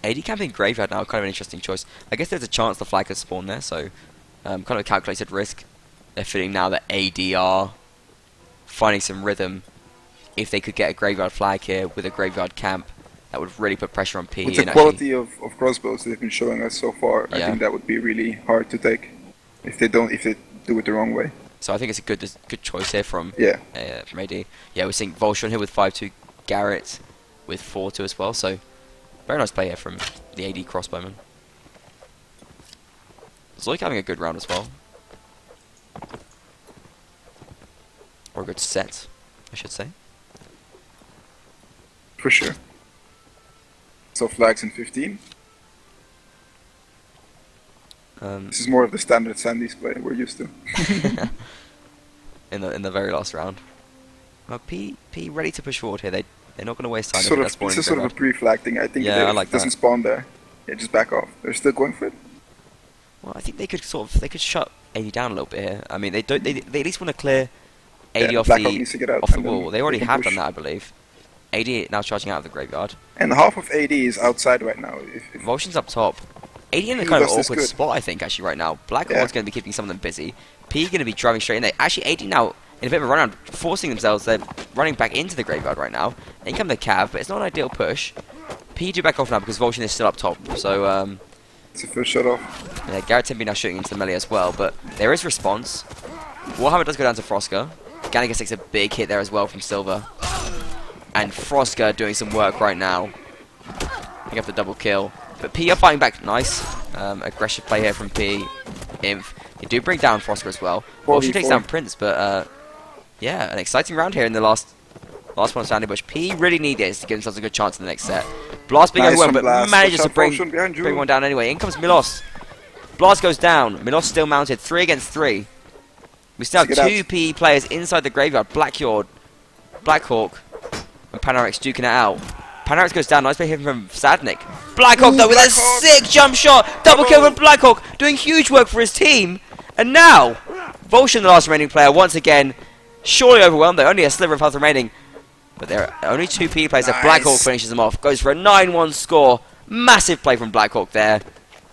AD camping Graveyard now, kind of an interesting choice. I guess there's a chance the flag could spawn there, so kind of a calculated risk. They're feeling now that AD are finding some rhythm. If they could get a Graveyard flag here with a Graveyard camp, that would really put pressure on P. With the and quality of crossbows they've been showing us so far, I Yeah. think that would be really hard to take if they do it the wrong way. So I think it's a good choice here from Yeah. from AD. Yeah, we're seeing Volshin here with 5-2, Garrett with 4-2 as well. So very nice play here from the AD crossbowman. Zoik having a good round as well, or a good set, I should say. For sure. So flags in 15. This is more of the standard Sandy's play we're used to. in the very last round. Well, P ready to push forward here. They're not going to waste time. Sort of, That's it's a sort of a pre-flag thing. I think Yeah, I if like it doesn't that. spawn there, yeah, just back off. They're still going for it. Well, I think they could shut AD down a little bit here. I mean, they at least want to clear AD Yeah, off Blackhawk needs to get out the and then wall. They already they can have push. done that, I believe. AD now charging out of the graveyard. And half of AD is outside right now. If Volshin's up top. AD in a He kind of was this awkward good. spot, I think, actually, right now. Black Yeah. Hawk's going to be keeping some of them busy. P going to be driving straight in there. Actually, AD now in a bit of a run around, forcing themselves. They're running back into the graveyard right now. In come the Cav, but it's not an ideal push. P do back off now because Volshin is still up top. So, it's a first shut off. yeah, Garrett Timby now shooting into the melee as well. But there is response. Warhammer does go down to Frosker. Gannigas takes a big hit there as well from Silver. And Frosker doing some work right now. Picking up the double kill. But P are fighting back. Nice. Aggressive play here from P. Inf. They do bring down Frosker as well. Well, she takes down Prince, but yeah, an exciting round here in the last one standing bush. P really need this to give themselves a good chance in the next set. Blast being overwhelmed, but manages to bring one down anyway. In comes Milos. Blast goes down. Milos still mounted. 3 against 3. We still have 2 PE players inside the graveyard. Blackhawk, and Panoramix duking it out. Panoramix goes down. Nice play here from Sadnik. Blackhawk though with a sick jump shot. Double kill from Blackhawk, doing huge work for his team. And now, Volshin, the last remaining player, once again, surely overwhelmed. They're only a sliver of health remaining. But there are only 2 PE players. Nice. Blackhawk finishes them off. Goes for a 9-1 score. Massive play from Blackhawk there.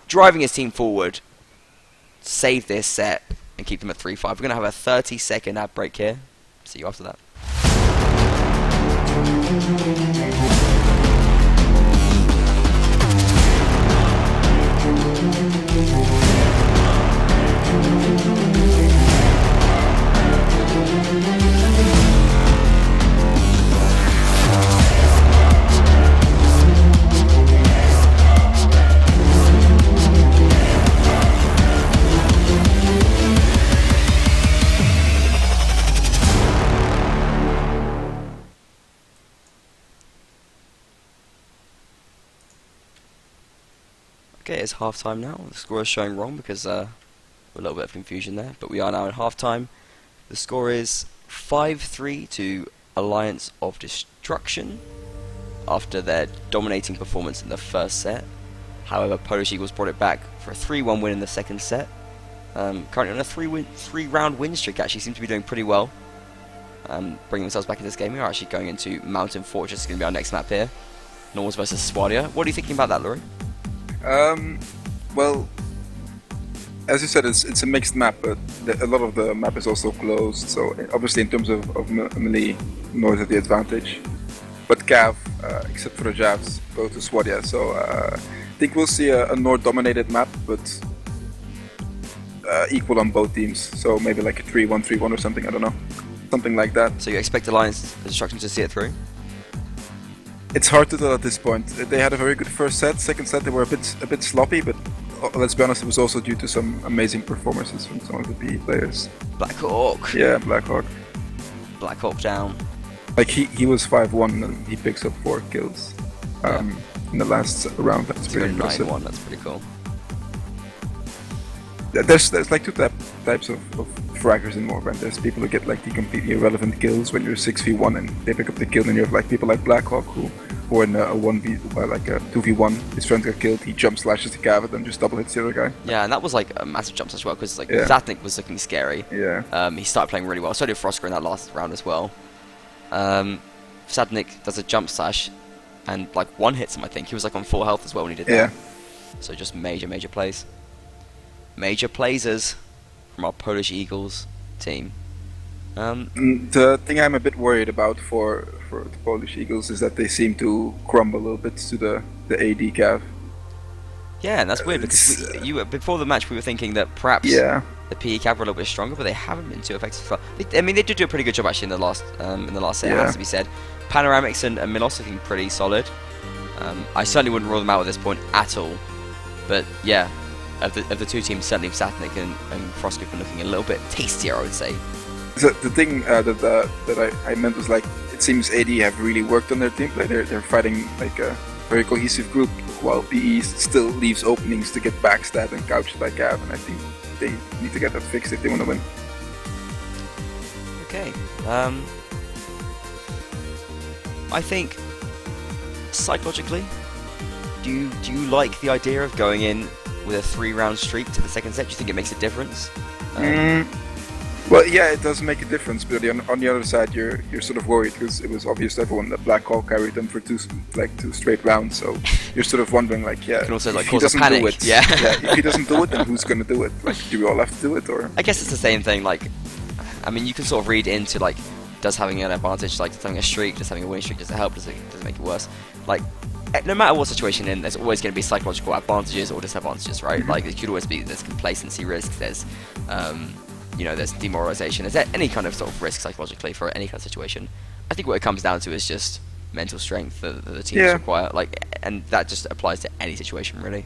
Driving his team forward. Save this set and keep them at 3-5. We're going to have a 30-second ad break here. See you after that. Okay, it's half time now. The score is showing wrong because a little bit of confusion there, but we are now in half time. The score is 5-3 to Alliance of Destruction after their dominating performance in the first set. However, Polish Eagles brought it back for a 3-1 win in the second set. Currently on a 3-round win streak, actually seem to be doing pretty well. Bringing themselves back in this game. We are actually going into Mountain Fortress. It's going to be our next map here. Normals versus Swadia. What are you thinking about that, Laurie? Well, as you said, it's a mixed map, but a lot of the map is also closed. So obviously, in terms of melee, North at the advantage. But Cav, except for the Javs, go to Swadia. So I think we'll see a North-dominated map, but equal on both teams. So maybe like a 3-1, 3-1 or something. I don't know, something like that. So you expect Alliance of Destruction to see it through? It's hard to tell at this point. They had a very good first set. Second set they were a bit sloppy, but let's be honest, it was also due to some amazing performances from some of the PE players. Blackhawk. Yeah, Blackhawk. Blackhawk down. Like he was 5-1 and he picks up 4 kills in the last round. That's pretty impressive. 9-1. That's pretty cool. There's like 2 types of fraggers in Warband. There's people who get like the completely irrelevant kills when you're 6v1 and they pick up the kill, and you have like people like Blackhawk who in a 1v, like a 2v1, his friend got killed, he jump slashes the Cav and just double hits the other guy. Yeah, and that was like a massive jump slash as well, because like Zatnik was looking scary. Yeah. He started playing really well. So did Frosker in that last round as well. Sadnik does a jump slash and like one hits him, I think. He was like on full health as well when he did that. Yeah. So just major plays. Major playsers from our Polish Eagles team. The thing I'm a bit worried about for the Polish Eagles is that they seem to crumble a little bit to the AD Cav. Yeah, and that's weird because before the match we were thinking that perhaps the PE Cav were a little bit stronger, but they haven't been too effective. I mean, they did do a pretty good job actually in the last set. It has to be said. Panoramix and Milos looking pretty solid. I certainly wouldn't rule them out at this point at all. But yeah, of the 2 teams, certainly Satnik and Frosk have been looking a little bit tastier, I would say. So the thing that I meant was like, it seems AD have really worked on their team play. They're fighting like a very cohesive group, while PE still leaves openings to get backstabbed and couched by Cav, and I think they need to get that fixed if they want to win. Okay. I think psychologically, do you like the idea of going in with a 3-round streak to the second set? Do you think it makes a difference? Well, yeah, it does make a difference, but on the other side, you're sort of worried because it was obvious to everyone that Black Hawk carried them for two straight rounds. So you're sort of wondering, like, yeah, Can also like if he cause a doesn't panic. do it, Yeah. if he doesn't do it, then who's gonna do it? Like, do we all have to do it, or? I guess it's the same thing. Like, I mean, you can sort of read into like, does having an advantage, like, does having a streak, does having a winning streak, does it help? Does it make it worse? Like, no matter what situation in, there's always going to be psychological advantages or disadvantages, right? Like, there could always be there's complacency risks, there's you know, there's demoralization, is there any kind of sort of risk psychologically for any kind of situation? I think what it comes down to is just mental strength that the teams require, like, and that just applies to any situation really.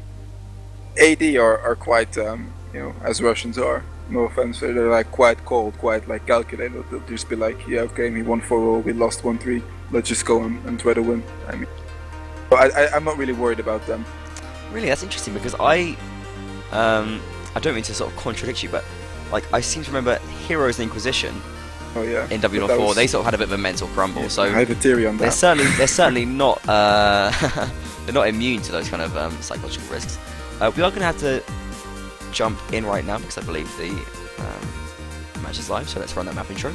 AD are quite, you know, as Russians are. No offense, they're like quite cold, quite like calculated. They'll just be like, yeah, okay, we won 4-0, we lost 1-3. Let's just go and try to win. I mean, I'm not really worried about them. Really, that's interesting because I don't mean to sort of contradict you, but like I seem to remember Heroes and Inquisition. Oh yeah. In W04, they sort of had a bit of a mental crumble. Yeah, so I have a theory on that. They're certainly not they're not immune to those kind of psychological risks. We are going to have to jump in right now because I believe the match is live. So let's run that map intro.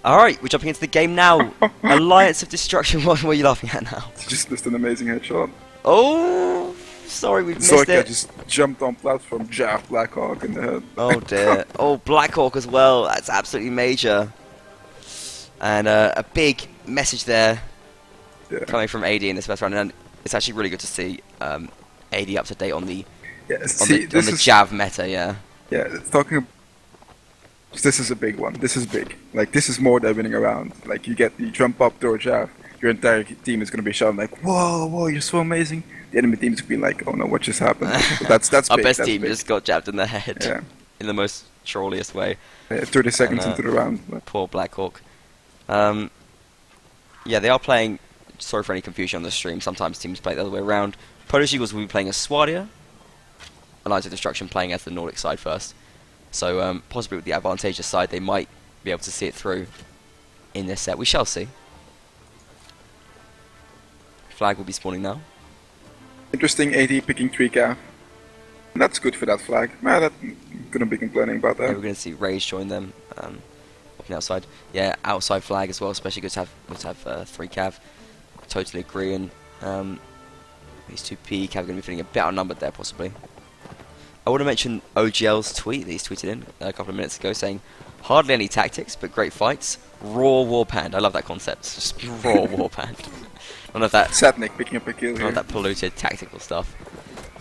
Alright, we're jumping into the game now. Alliance of Destruction, what are you laughing at now? Just missed an amazing headshot. Oh, sorry, we've missed Soika it. just jumped on platform, jabbed Black Hawk in the head. Oh dear. Oh, Black Hawk as well, that's absolutely major. And a big message there coming from AD in this first round. And it's actually really good to see AD up to date on the Jav meta, yeah. Yeah, talking. This is a big one. This is big. Like, this is more than winning a round. Like, you jump up to a Jav, your entire team is going to be shouting like, whoa, whoa, you're so amazing. The enemy team is going to be like, oh no, what just happened? But that's Our big. best that's team big. just got jabbed in the head. Yeah. In the most trolliest way. 30 seconds into the round. But. Poor Black Hawk. Yeah, they are playing, sorry for any confusion on the stream, sometimes teams play the other way around. Polish Eagles will be playing as Swadia, Alliance of Destruction playing as the Nordic side first. So possibly with the advantageous side, they might be able to see it through in this set. We shall see. Flag will be spawning now. Interesting, AD picking 3 cav. And that's good for that flag. Nah, couldn't be complaining about that. Yeah, we're going to see Rage join them on the outside. Yeah, outside flag as well, especially good to have 3 cav. Totally agree. And these 2 PE cav are going to be feeling a bit outnumbered there, possibly. I want to mention OGL's tweet that he's tweeted in a couple of minutes ago saying, hardly any tactics, but great fights. Raw Warband. I love that concept. Just raw Warband. None of that. Sadnik picking up a kill None here. of that polluted tactical stuff.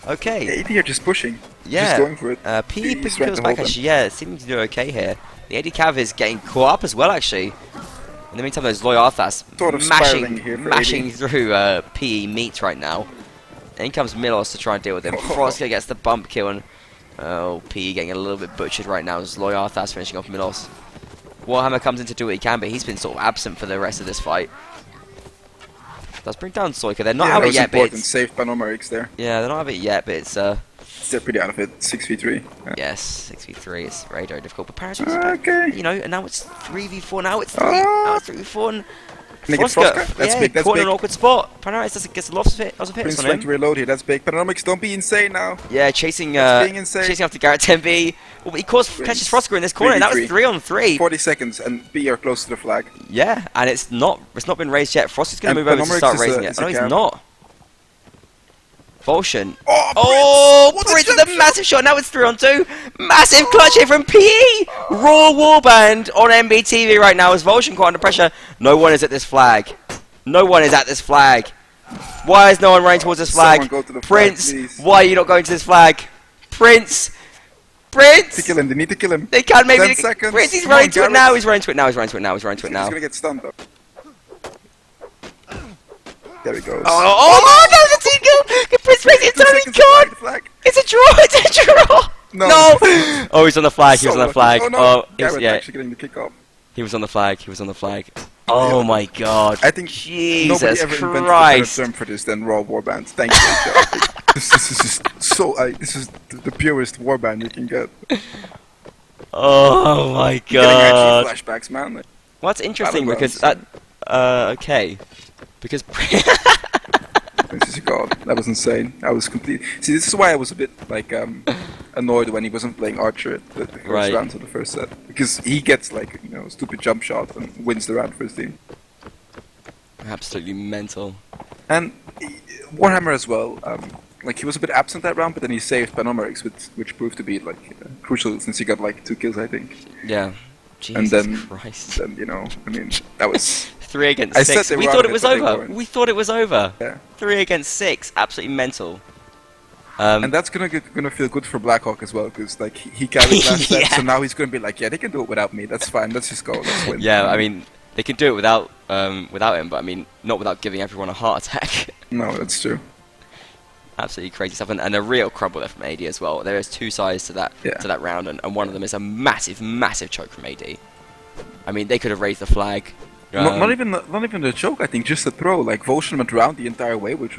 Okay. AD are just pushing. Yeah. Just going for it. PE He's picking trying kills to back hold actually. Yeah, seeming to do okay here. The AD Cav is getting caught up as well actually. In the meantime, those Loyarthas Sort of spiraling here for mashing AD. through PE meat right now. In comes Milos to try and deal with him. Froska gets the bump kill and PE getting a little bit butchered right now as Loyarthas finishing off Milos. Warhammer comes in to do what he can, but he's been sort of absent for the rest of this fight. Does bring down Soika. They're not out of it yet, but it's... Saved by Nomerics there. Yeah, they're not out of it yet, but it's... They're pretty out of it. 6v3. Yeah. Yes, 6v3 is very, very difficult. But Paris, okay. you know, and now it's 3v4. Now it's 3v4. And Can he get Froska? That's big. That's caught big. in an awkward spot. Paris gets lots of hits Prince on trying to him. reload here. That's big. Panoramics, don't be insane now. Yeah, chasing being insane. chasing after Garrett 10B. Well, he catches Froska in this corner. And that was 3-on-3. 40 seconds and B are close to the flag. Yeah, and it's not been raised yet. Froska's going to move over to start raising it. No, he's not. Volshin. Oh, Prince with a massive shot. Now it's 3-on-2. Massive clutch here from PE. Raw Warband on MBTV right now as Volshin quite under pressure. No one is at this flag. No one is at this flag. Why is no one running towards this flag? Prince, why are you not going to this flag? Prince. To kill him. They need to kill him. They can maybe. 10 seconds. Prince, he's running to it now. He's running to it now. He's running to it now. He's running to it now. He's going to get stunned though. There he goes. Oh, that was a team kill! Prince makes it totally gone! The flag. It's a draw! It's a draw! No! Oh, he's on the flag. He was on the flag. Oh, no. Oh, Garrett's yeah. actually getting the kickoff. He was on the flag. He was on the flag. Oh my God! I think Jesus nobody ever invented a better Christ! term for this than raw warband. Thank you, Joe. I think this is just so. This is the purest warband you can get. Oh my Getting God! actually flashbacks, man. Like, Well, that's interesting because Battlegrounds. that. Okay. Because. this is God. That was insane. I was complete. See, this is why I was a bit like annoyed when he wasn't playing Archer at the first Right. round of the first set, because he gets like stupid jump shot and wins the round for his team. Absolutely mental. And Warhammer as well. Like he was a bit absent that round, but then he saved Panomerics, which proved to be like crucial since he got like 2 kills, I think. Yeah. Jesus And then, Christ. then I mean, that was 3 against I 6. said they We were thought out it of was it, but they over. weren't. We thought it was over. yeah. 3 against 6. Absolutely mental. And that's gonna feel good for Blackhawk as well, because like he carried last set, Yeah. so now he's gonna be like, yeah, they can do it without me. That's fine. Let's just go. Let's win. Yeah, I mean, they can do it without him, but I mean, not without giving everyone a heart attack. No, that's true. Absolutely crazy stuff, and a real crumble there from AD as well. There is 2 sides to that round, and one of them is a massive, massive choke from AD. I mean, they could have raised the flag. Not even the choke. I think just the throw. Like Volshan went round the entire way, which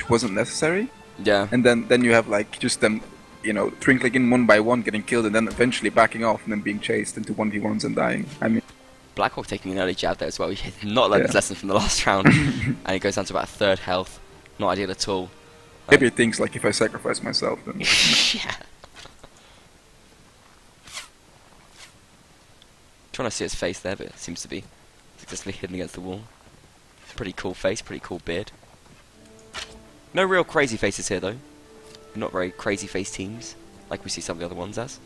wasn't necessary. Yeah. And then you have like just them, trickling in one by one, getting killed, and then eventually backing off and then being chased into 1v1s and dying. I mean, Blackhawk taking an early jab there as well. He had not learned his lesson from the last round, and he goes down to about 3rd health. Not ideal at all. maybe it thinks like if I sacrifice myself, then Yeah. Trying to see his face there, but it seems to be successfully hidden against the wall. Pretty cool face, pretty cool beard. No real crazy faces here though. Not very crazy face teams, like we see some of the other ones as.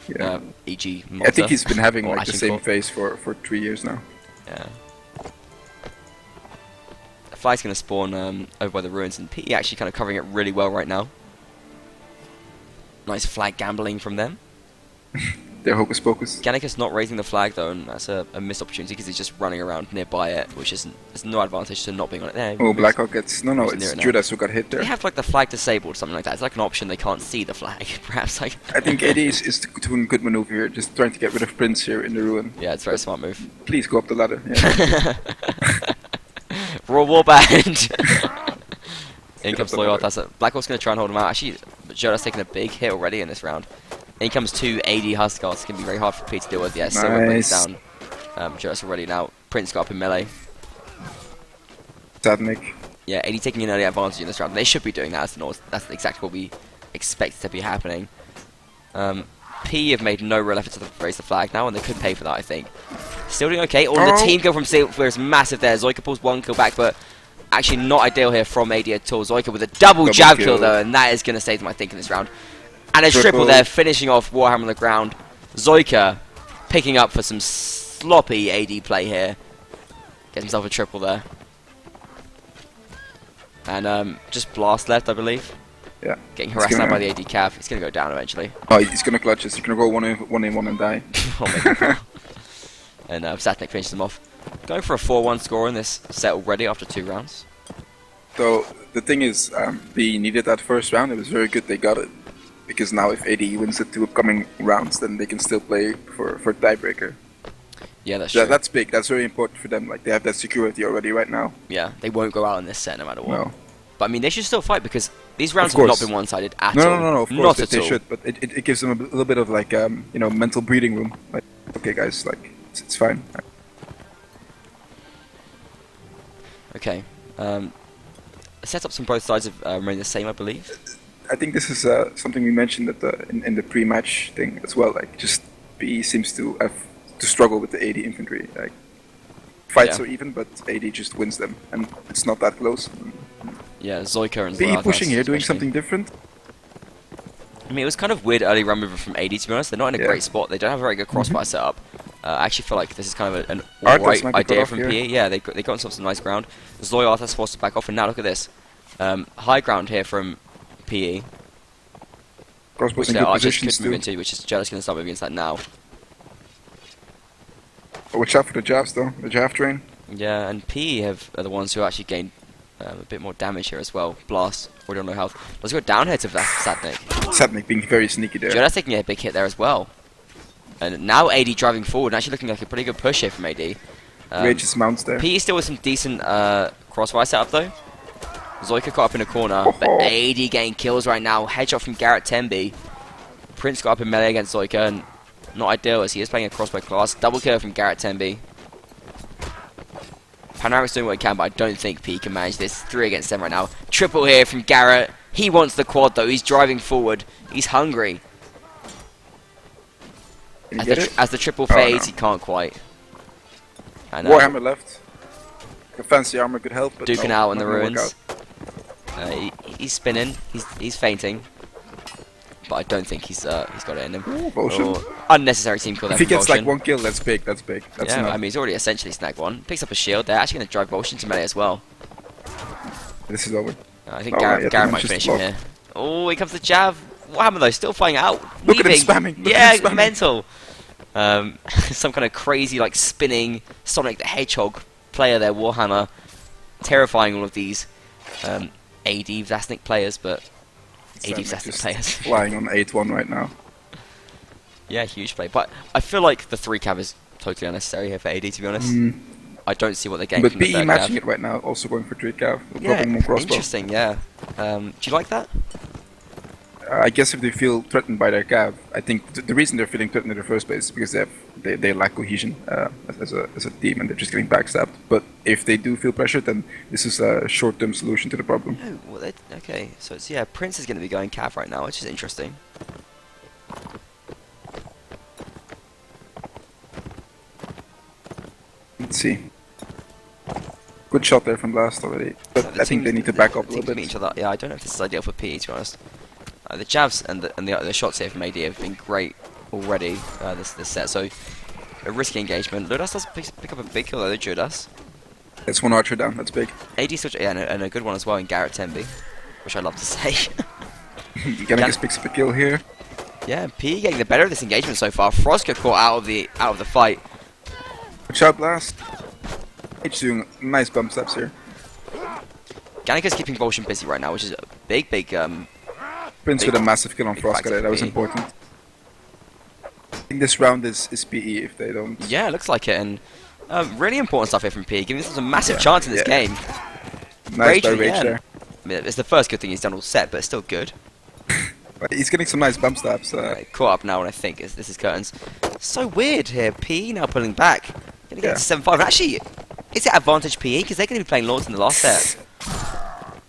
yeah. E.g. I Malta, think he's been having or like the same Ashencourt. face for 3 years now. Yeah. The flag's going to spawn over by the ruins, and PE actually kind of covering it really well right now. Nice flag gambling from them. They're hocus pocus. Gannicus not raising the flag though, and that's a missed opportunity because he's just running around nearby it, which there's no advantage to not being on it there. Oh, Blackhawk gets no. Who's It's near it now? Judas who got hit They there. have like the flag disabled, something like that. It's like an option. They can't see the flag, perhaps. Like I think AD is doing a good maneuver here, just trying to get rid of Prince here in the ruin. yeah, it's a very smart move. Please go up the ladder. Yeah. Raw Warband. In Get comes up the ladder. Loyal. Blackhawk's going to try and hold him out. Actually, Jodas taking a big hit already in this round. In comes 2 AD Huskars. It's going to be very hard for P to deal with. Yeah, so brings Nice. down Jodas already now. Prince got up in melee. Sadnik. Yeah, AD taking an early advantage in this round. They should be doing that as the North. That's exactly what we expect to be happening. P have made no real effort to raise the flag now, and they could pay for that, I think. Still doing okay. All the Oh. team kill from Silver is massive there. Zoika pulls 1 kill back, but actually not ideal here from AD at all. Zoika with a double jab kill, kill. though, and that is going to save them, I think, in this round. And a triple Triple. there, finishing off Warhammer on the ground. Zoika picking up for some sloppy AD play here. Gets himself a triple there. And just Blast left, I believe. Yeah. Getting He's harassed now gonna- by the AD Cav. He's going to go down eventually. Oh, he's gonna clutch this. He's gonna go one in one and die. Oh my God. And Satnik finishes them off. Going for a 4-1 score in this set already after 2 rounds. So the thing is, they needed that first round. It was very good they got it, because now if AD wins the 2 upcoming rounds, then they can still play for tiebreaker. Yeah, that's true. That's big. That's very important for them. Like they have that security already right now. Yeah, they won't go out in this set no matter what. No. But I mean, they should still fight because these rounds Of have not course. been one-sided at No, all. no, of Not course at they all. should, but it gives them a little bit of like mental breathing room. Like, okay, guys, like it's fine. Okay. Setups on both sides have remained the same, I believe. I think this is something we mentioned at in the pre-match thing as well. Like, just PE seems to have to struggle with the AD infantry. Like, fights Yeah. are even, but AD just wins them, and it's not that close. Yeah, Zoika and PE Zlatan pushing here, doing especially. something different. I mean, it was kind of weird early run mover from AD, to be honest. They're not in a Yeah. great spot. They don't have a very good crossfire setup. I actually feel like this is kind of an Arthas alright might be cut idea off from here. PE. Yeah, they got themselves some nice ground. Zoy Arthas forced to back off, and now look at this. High ground here from PE. Crossbows Which in their good archers positions could move too. into, which is Jealous going to start moving into that now. Watch out for the jabs though. The jab train. Yeah, and P are the ones who actually gained a bit more damage here as well. Blast, already on no health. Let's go down here to Sadnik. Sadnik being very sneaky there. Jodas taking a big hit there as well. And now AD driving forward, and actually looking like a pretty good push here from AD. Rage's mounts there. P still with some decent crossfire setup though. Zoika caught up in a corner, but AD getting kills right now. Headshot from Garrett Tembe. Prince got up in melee against Zoika, and not ideal as he is playing a crossbow class. Double kill from Garrett Tembe. Panoramic's doing what he can, but I don't think P can manage this. 3 against 7 right now. Triple here from Garrett. He wants the quad though. He's driving forward. He's hungry. As the triple fades, he can't quite. Warhammer left. The fancy armor could help, but duking no, out in the not gonna work ruins. He's spinning. He's fainting. But I don't think he's got it in him. Unnecessary team kill there. If he gets like 1 kill, that's big. That's big. That's yeah, enough. I mean he's already essentially snagged one. Picks up a shield. They're actually going to drive Volshin to melee as well. This is over. I think Garrett might finish him here. Oh, here comes the Jav. What happened though? Still flying out. Look at him spamming. Look yeah, at him spamming. Mental. Some kind of crazy like spinning Sonic the Hedgehog player there, Warhammer. Terrifying all of these AD Vlasnik players, but AD Vlasnik players. Flying on 8-1 right now. Yeah, huge play. But I feel like the 3 cav is totally unnecessary here for AD, to be honest. I don't see what they're getting from the 3rd But PE matching cav. it right now, also going for 3 cav. Yeah, more crossbow. interesting, yeah. Do you like that? I guess if they feel threatened by their cav, I think the reason they're feeling threatened in the first place is because they lack cohesion as a team and they're just getting backstabbed. But if they do feel pressured, then this is a short-term solution to the problem. Oh, well, okay. So it's Prince is going to be going cav right now, which is interesting. Let's see. Good shot there from Blast already, but I think they need to back up a little bit. Yeah, I don't know if this is ideal for PE, to be honest. The jabs and the shots here from AD have been great already this set, so a risky engagement. Ludas does pick up a big kill though, Judas. It's 1 archer down, that's big. AD still, yeah, and a good one as well in Garrett Tembe, which I love to say. Gannicus picks up a kill here. Yeah, PE getting the better of this engagement so far. Froska caught out of the fight. Watch out, Blast. H doing nice bump steps here. Gannicus keeping Volshin busy right now, which is a big Prince with a massive kill on Froska there, that was important. I think this round is PE if they don't... Yeah, it looks like it, and really important stuff here from PE, giving us a massive chance in this game. Nice by Rage there. I mean, it's the first good thing he's done all set, but it's still good. But he's getting some nice bump stabs. Right, caught up now, and I think this is curtains. So weird here, PE now pulling back. Gonna get to 7-5. Actually, is it advantage PE? Because they're going to be playing Lords in the last set.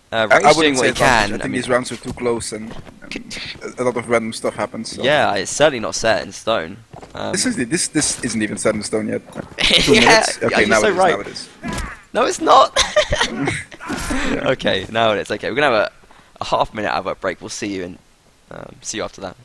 Rage doing what he can. I think these rounds are too close and a lot of random stuff happens. So. Yeah, it's certainly not set in stone. This isn't even set in stone yet. 2 yeah, minutes? Okay, you're now so right. Now it is. No, it's not. Yeah. Okay, now it's okay. We're gonna have a half-minute advert break. We'll see you and see you after that.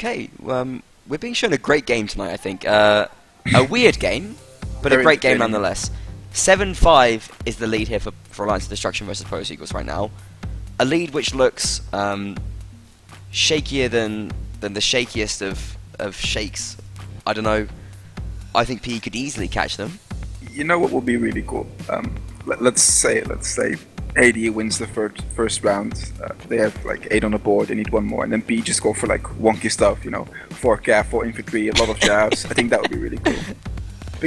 Okay, we're being shown a great game tonight, I think. A weird game, but a great game nonetheless. 7-5 is the lead here for Alliance of Destruction versus Post Eagles right now. A lead which looks shakier than the shakiest of shakes. I don't know. I think PE could easily catch them. You know what would be really cool? Let's say AD wins the first round. They have like 8 on the board. They need 1 more, and then PE just go for like wonky stuff. 4 cav, 4 infantry, a lot of jabs. I think that would be really cool.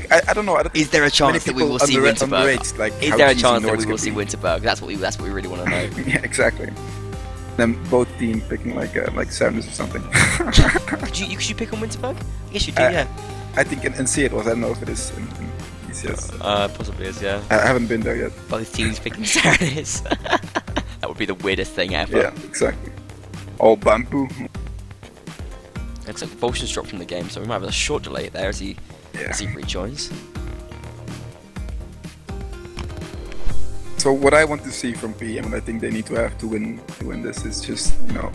I don't know. Is there a chance that we will see Winterberg? Like, is there a chance that we will see Winterberg? That's what we really want to know. Yeah, exactly. Then both teams picking like Samus or something. could you pick on Winterberg? I guess you do, yeah. I think in see it was. I don't know if it is in ECS. Possibly is, yeah. I haven't been there yet. Both teams picking Samus. That would be the weirdest thing ever. Yeah, exactly. All bamboo. Looks like Volshin's dropped from the game, so we might have a short delay there as he as he rejoins. So what I want to see from P, and what I think they need to have to win this, is just, you know,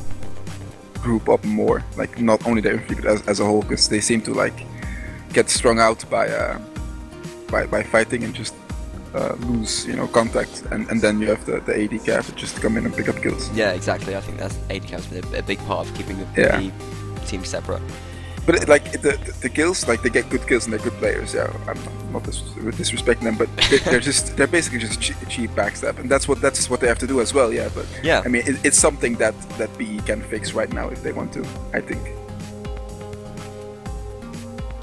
group up more. Like, not only their infantry, but as a whole, because they seem to like get strung out by fighting and just lose, you know, contact, and then you have the AD cav that just come in and pick up kills. Yeah, exactly. I think that's AD cav's been a big part of keeping the team separate. But like the kills, like they get good kills and they're good players. Yeah, I'm not disrespecting them, but they're basically just cheap backstab, and that's what they have to do as well. Yeah, but yeah, I mean it's something that PE can fix right now if they want to. I think.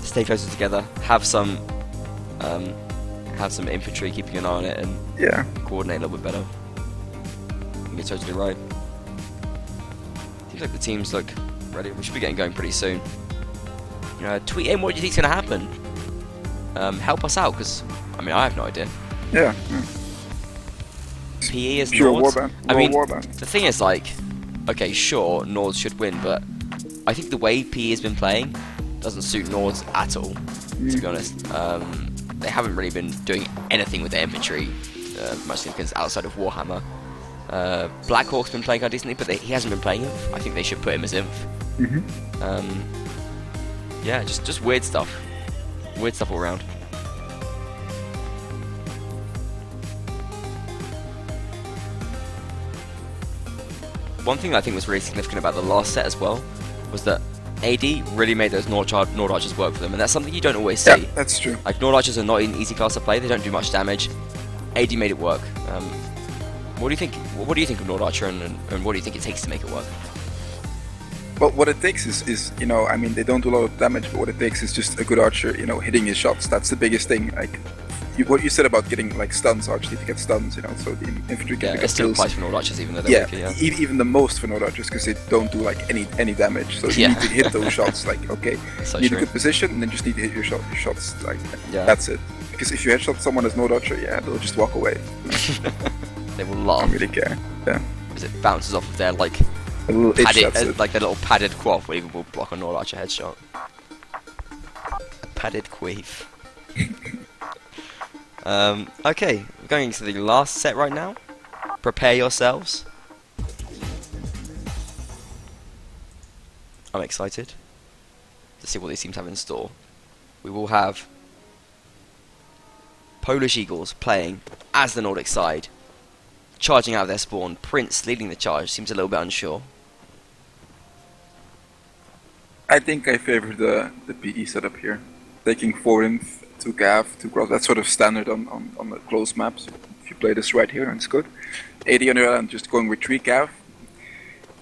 Stay closer together. Have some infantry keeping an eye on it, and coordinate a little bit better. You're totally right. Seems like the teams look ready. We should be getting going pretty soon. Tweet in what you think's going to happen. Help us out, because I mean I have no idea. Yeah. PE is pure Nords. Warband. I mean, Warband. the thing is, like, okay, sure, Nords should win, but I think the way PE has been playing doesn't suit Nords at all. To be honest, they haven't really been doing anything with their infantry, much significance outside of Warhammer. Blackhawk's been playing kind of decently, but he hasn't been playing Inf. I think they should put him as Inf. Yeah, just weird stuff. Weird stuff all around. One thing I think was really significant about the last set as well was that AD really made those Nord Archers work for them, and that's something you don't always see. Yeah, that's true. Like, Nord Archers are not an easy class to play, they don't do much damage. AD made it work. What do you think? What do you think of Nord Archer, and what do you think it takes to make it work? Well, what it takes is, you know, I mean, they don't do a lot of damage, but what it takes is just a good archer, you know, hitting his shots. That's the biggest thing. Like, what you said about getting, like, stuns, archers need to get stuns, you know, so the infantry can pick up it still kills. applies for Nord Archers, even though they're weaker, even the most for Nord Archers, because they don't do, like, any damage. So you need to hit those shots, like, okay, so you need a good position, and then just need to hit your shots, like, that's it. Because if you headshot someone as Nord Archer, they'll just walk away. They will laugh. I don't really care. Yeah. Because it bounces off of their, like, a little padded, like their little padded quaff will block a Nord Archer headshot. A padded queef. Okay, we're going into the last set right now. Prepare yourselves. I'm excited to see what these teams have in store. We will have Polish Eagles playing as the Nordic side, charging out of their spawn. Prince leading the charge, seems a little bit unsure. I think I favor the PE setup here. Taking 4 inf, 2 cav, 2 cross, that's sort of standard on the close maps. If you play this right here, it's good. 80 on the other end, just going with 3 cav.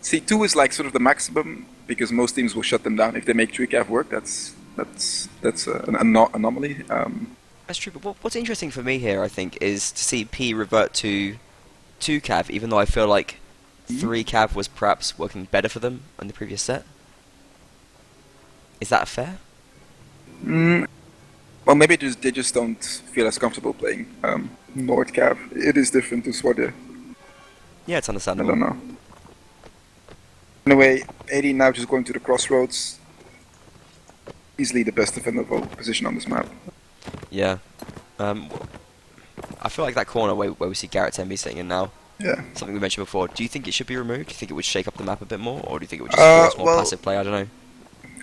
See, 2 is like sort of the maximum, because most teams will shut them down. If they make 3 cav work, that's an anomaly. That's true, but what's interesting for me here, I think, is to see P revert to 2 cav, even though I feel like 3 cav was perhaps working better for them in the previous set. Is that fair? Well, maybe they just don't feel as comfortable playing Nord cav. It is different to Swordie. Yeah, it's understandable. I don't know. Anyway, 80 now just going to the crossroads. Easily the best defendable position on this map. Yeah. I feel like that corner where we see Garrett Temby sitting in now. Yeah. Something we mentioned before. Do you think it should be removed? Do you think it would shake up the map a bit more, or do you think it would just force more passive play? I don't know.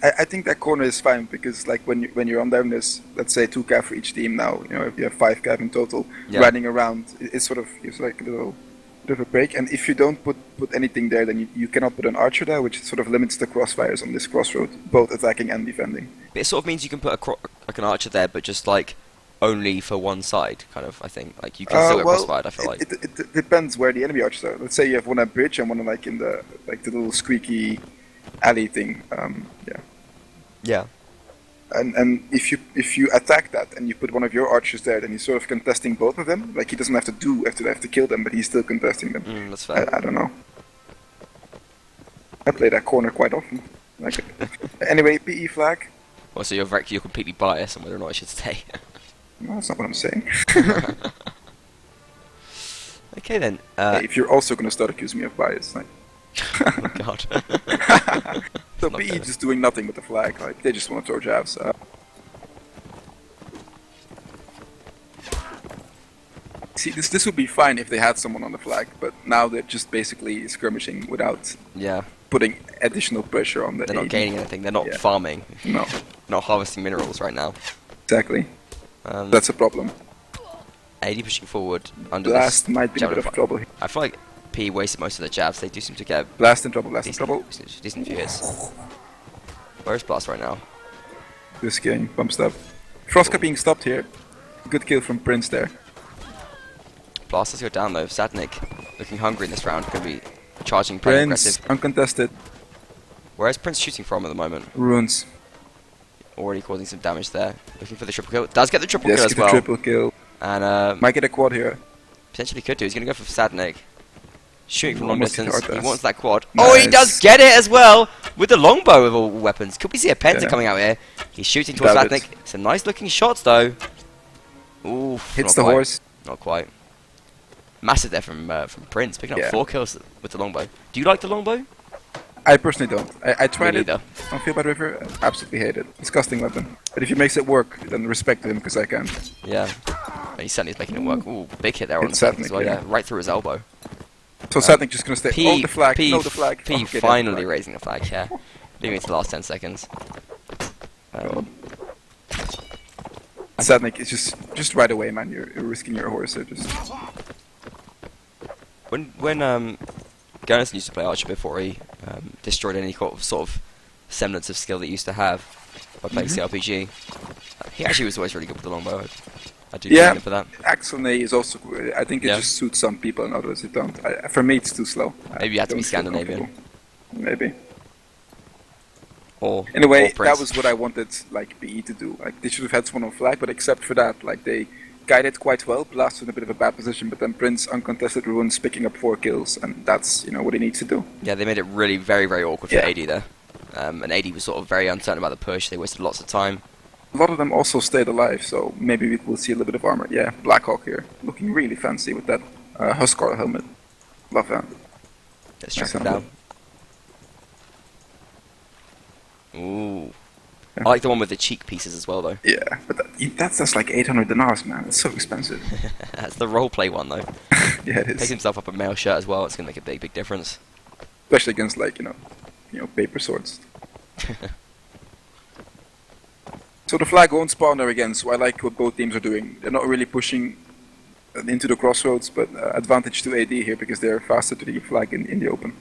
I think that corner is fine, because like when you're on down, there's, let's say, 2 cav for each team now. You know, if you have 5 cav in total, running around, it's sort of gives like a little bit of a break. And if you don't put anything there, then you cannot put an archer there, which sort of limits the crossfires on this crossroad, both attacking and defending. But it sort of means you can put like an archer there, but just like only for one side, kind of. I think like you can still get crossfired. I feel like it depends where the enemy archers are. Let's say you have one at bridge and one like in the little squeaky alley thing. Yeah. And if you attack that and you put one of your archers there, then he's sort of contesting both of them. Like, he doesn't have to kill them, but he's still contesting them. That's fair. I don't know. I play that corner quite often. Like, anyway, PE flag. Well, so you're completely biased on whether or not I should stay. No, that's not what I'm saying. Okay then. Hey, if you're also gonna start accusing me of bias, like. Oh God. So PE just doing nothing with the flag. Like, they just want to throw jabs. See, this would be fine if they had someone on the flag, but now they're just basically skirmishing without Yeah. putting additional pressure on the They're not AD. gaining anything. They're not Yeah. farming. No, Not harvesting minerals right now. exactly. That's a problem. AD pushing forward under Blast this might be in a bit javelin of fire. trouble here. I feel like P wasted most of the jabs. They do seem to get Blast in trouble, blast in decent, trouble. decent few hits. Where's Blast right now? Just getting bumped up. Frostka being stopped here. Good kill from Prince there. Blast has go down though. Sadnik looking hungry in this round. Going to be charging, playing Prince, aggressive. uncontested. Where's Prince shooting from at the moment? Runes. Already causing some damage there. Looking for the triple kill. Does get the triple Yes, kill get as the well. triple kill. And Might get a quad here. potentially could do. He's going to go for Sadnik. Shooting from long Almost hit distance. He Arthas. wants that quad. Oh, he Nice. does get it as well with the longbow of all weapons. Could we see a penta Yeah. coming out here? He's shooting towards Doubt it. Sadnik. Some nice looking shots though. Oof. Hits not the quite. horse. Not quite. Massive there from Prince, picking up Yeah. 4 kills with the longbow. Do you like the longbow? I personally don't. I tried Me it neither. on Field by River. Absolutely hate it. Disgusting weapon. But if he makes it work, then respect to him because I can. Yeah. And he certainly is making it work. Ooh, big hit there on the It's second as Sadnik, well. yeah. Yeah, right through his elbow. So Sadnik just gonna stay. Oh, the flag. P, No, the flag. P Okay, there's the finally flag. raising the flag. Yeah, leaving it to the last 10 seconds. Sadnik is just right away, man. You're risking your horse. So just When Gunnison used to play Archer before he destroyed any sort of semblance of skill that he used to have by playing CRPG, he actually was always really good with the longbow. I do yeah. commend him for that. Axelnay is also. I think it Yeah. just suits some people and others it don't. For me, it's too slow. Maybe you had to be don't feel Scandinavian. comfortable. Maybe. Or Anyway, or Prince. that was what I wanted, like BE to do. Like they should have had someone on flag, but except for that, like they guided quite well. Blast in a bit of a bad position, but then Prince uncontested runes, picking up 4 kills, and that's what he needs to do. Yeah, they made it really very, very awkward Yeah. for AD there. And AD was sort of very uncertain about the push. They wasted lots of time. A lot of them also stayed alive, so maybe we will see a little bit of armor. Yeah, Blackhawk here, looking really fancy with that Huskar helmet. Love that. Let's track Nice him helmet. down. Ooh. Yeah. I like the one with the cheek pieces as well, though. Yeah, but that's just like 800 dinars, man. It's so expensive. That's the roleplay one, though. Yeah, it Picks is. himself up a male shirt as well. It's going to make a big, big difference. Especially against like paper swords. So the flag won't spawn there again, so I like what both teams are doing. They're not really pushing into the crossroads, but advantage to AD here because they're faster to the flag in the open.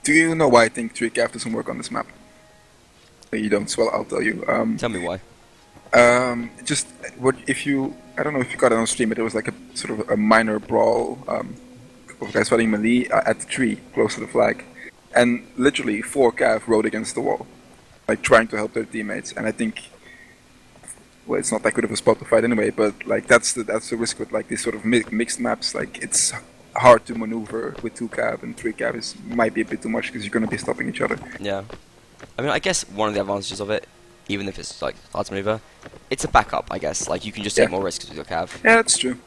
Do you know why I think Trick doesn't work on this map? You don't, so I'll tell you. Tell me why. Just what if you? I don't know if you got it on stream, but it was like a sort of a minor brawl. Of guys fighting melee at the tree close to the flag, and literally 4 cav rode against the wall, like trying to help their teammates. And I think, well, it's not that good of a spot to fight anyway. But like that's the risk with like these sort of mixed maps. Like it's hard to maneuver with 2 cav, and 3 cav might be a bit too much because you're going to be stopping each other. Yeah. I mean, I guess one of the advantages of it, even if it's like hard to maneuver, it's a backup, I guess. Like, you can just take Yeah. more risks with your cav. Yeah, that's true.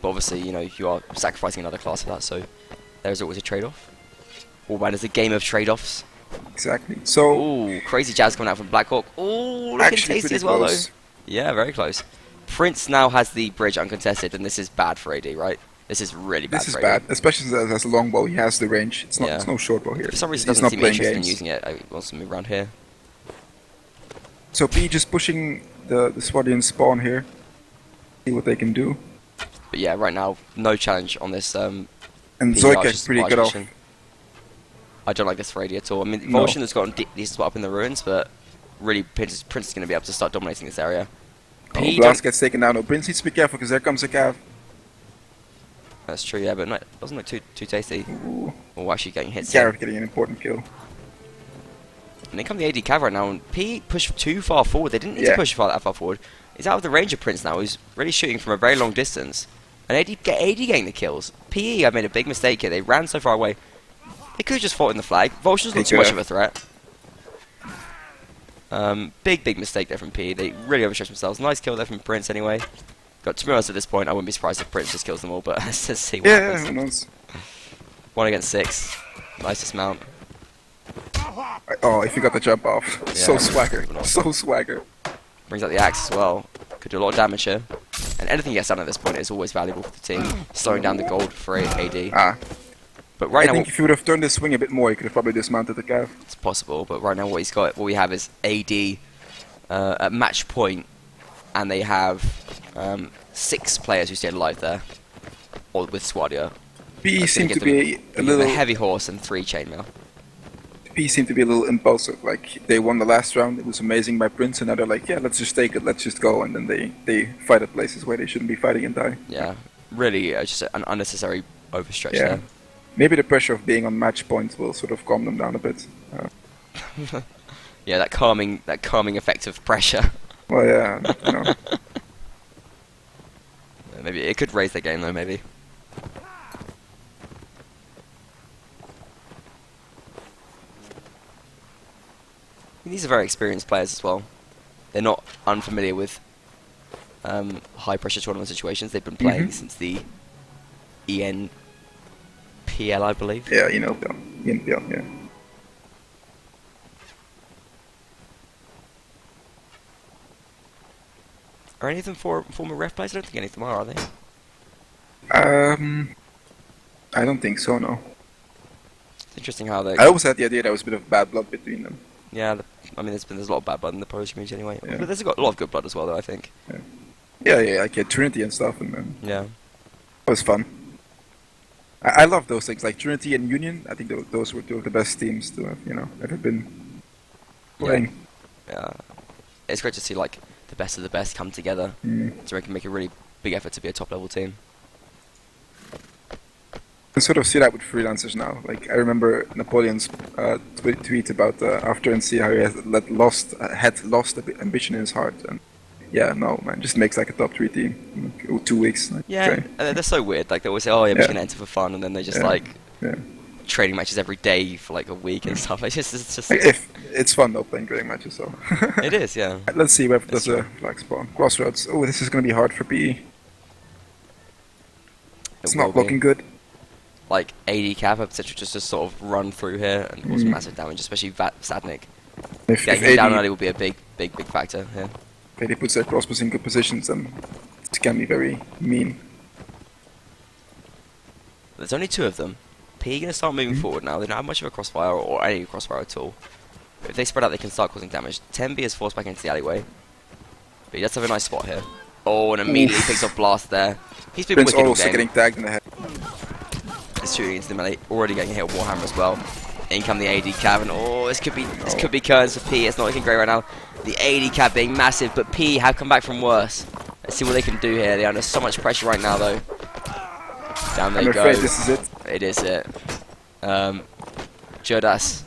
But obviously, you are sacrificing another class for that, so there's always a trade-off. Warband is a game of trade-offs. Exactly. So Ooh, crazy jazz coming out from Blackhawk. Ooh, looking actually tasty pretty as well, close. though. Yeah, very close. Prince now has the bridge uncontested, and this is bad for AD, right? This is really bad This is for bad, AD. especially since it has a long bow. He has the range. It's not. Yeah. It's no short bow here. For some reason, he he's doesn't not seem playing interested in games. using it. He wants to move around here. So P just pushing the Swardian spawn here. See what they can do. But yeah, right now, no challenge on this. And P Zoika Archer's is pretty large good off. mission. I don't like this for AD at all. I mean, No. Volshin has got a decent spot up in the ruins, but really, Prince is going to be able to start dominating this area. Oh, P Blast don't- gets taken down. No, Prince needs to be careful because there comes a cav. That's true, yeah, but it doesn't look too tasty. Ooh, Or actually getting hits. here. Gareth getting an important kill. And then come the AD cav right now, and P pushed too far forward. They didn't need Yeah. to push that far forward. He's out of the range of Prince now. He's really shooting from a very long distance. And AD getting the kills. PE have made a big mistake here. They ran so far away. They could have just fought in the flag. Volshin's They not too much of could've. a threat. Big mistake there from PE. They really overstretched themselves. Nice kill there from Prince anyway. But to be honest, at this point, I wouldn't be surprised if Prince just kills them all. But let's just see what Yeah, happens. who knows? 1 against 6. Nice dismount. Oh, if you got the jump off. So Yeah, swagger. even off. So swagger. Brings out the axe as well. Could do a lot of damage here. And anything he gets done at this point is always valuable for the team. Slowing down the gold for AD. Ah. But right I now, think if you would have turned this swing a bit more, you could have probably dismounted the Cav. it's possible. But right now, what we have is AD at match point, and they have 6 players who stay alive there, or with Swadia. B seemed to be a little heavy horse and 3 chainmail. B seemed to be a little impulsive. Like they won the last round, it was amazing by Prince, and now they're like, yeah, let's just take it, let's just go, and then they fight at places where they shouldn't be fighting and die. Yeah, really, just an unnecessary overstretch Yeah. there. Maybe the pressure of being on match point will sort of calm them down a bit. Yeah, that calming effect of pressure. Well, yeah, you know. Maybe it could raise their game though. Maybe. These are very experienced players as well. They're not unfamiliar with high pressure tournament situations. They've been playing since the ENPL, I believe. Yeah, you know, yeah. Are any of them former ref players? I don't think any of them are they? I don't think so, no. It's interesting how they. I always had the idea there was a bit of bad blood between them. Yeah, I mean, there's a lot of bad blood in the Polish community anyway. Yeah. But there's got a lot of good blood as well, though. I think. Yeah, like Trinity and stuff, and Yeah. it was fun. I love those things, like Trinity and Union. I think those were 2 of the best teams to have, ever been playing. Yeah. It's great to see like the best of the best come together so we can make a really big effort to be a top level team. You can sort of see that with freelancers now. Like I remember Napoleon's tweet about after NC how he had lost a bit ambition in his heart, and yeah, no man, just makes like a top 3 team in 2 weeks. Like, Yeah, great. and they're so weird. Like they always say, "Oh, yeah, we're just gonna enter for fun," and then they just Yeah. training matches every day for like a week and stuff. It's just. If it's fun though playing grading matches, so It is, yeah. Let's see whether That's there's a flag spawn. Crossroads. Oh, this is gonna be hard for PE. It's It will not be. looking good. Like AD Cav have potential just to sort of run through here and cause massive damage, especially Sadnik. If Getting him down AD early will be a big factor here. puts their crossbows in good positions, then it can be very mean. There's only 2 of them. P gonna start moving forward now. They don't have much of a crossfire or any crossfire at all. But if they spread out, they can start causing damage. 10B is forced back into the alleyway. But he does have a nice spot here. Oh, and immediately picks up blast there. He's been Prince wicked all also game. getting tagged in the head. He's shooting into the melee, already getting hit with Warhammer as well. In come the AD Cav, and oh, this could be curtains for P. It's not looking great right now. The AD Cav being massive, but P have come back from worse. Let's see what they can do here. They're under so much pressure right now, though. Down they I'm go. afraid this is it. It is it. Jodas.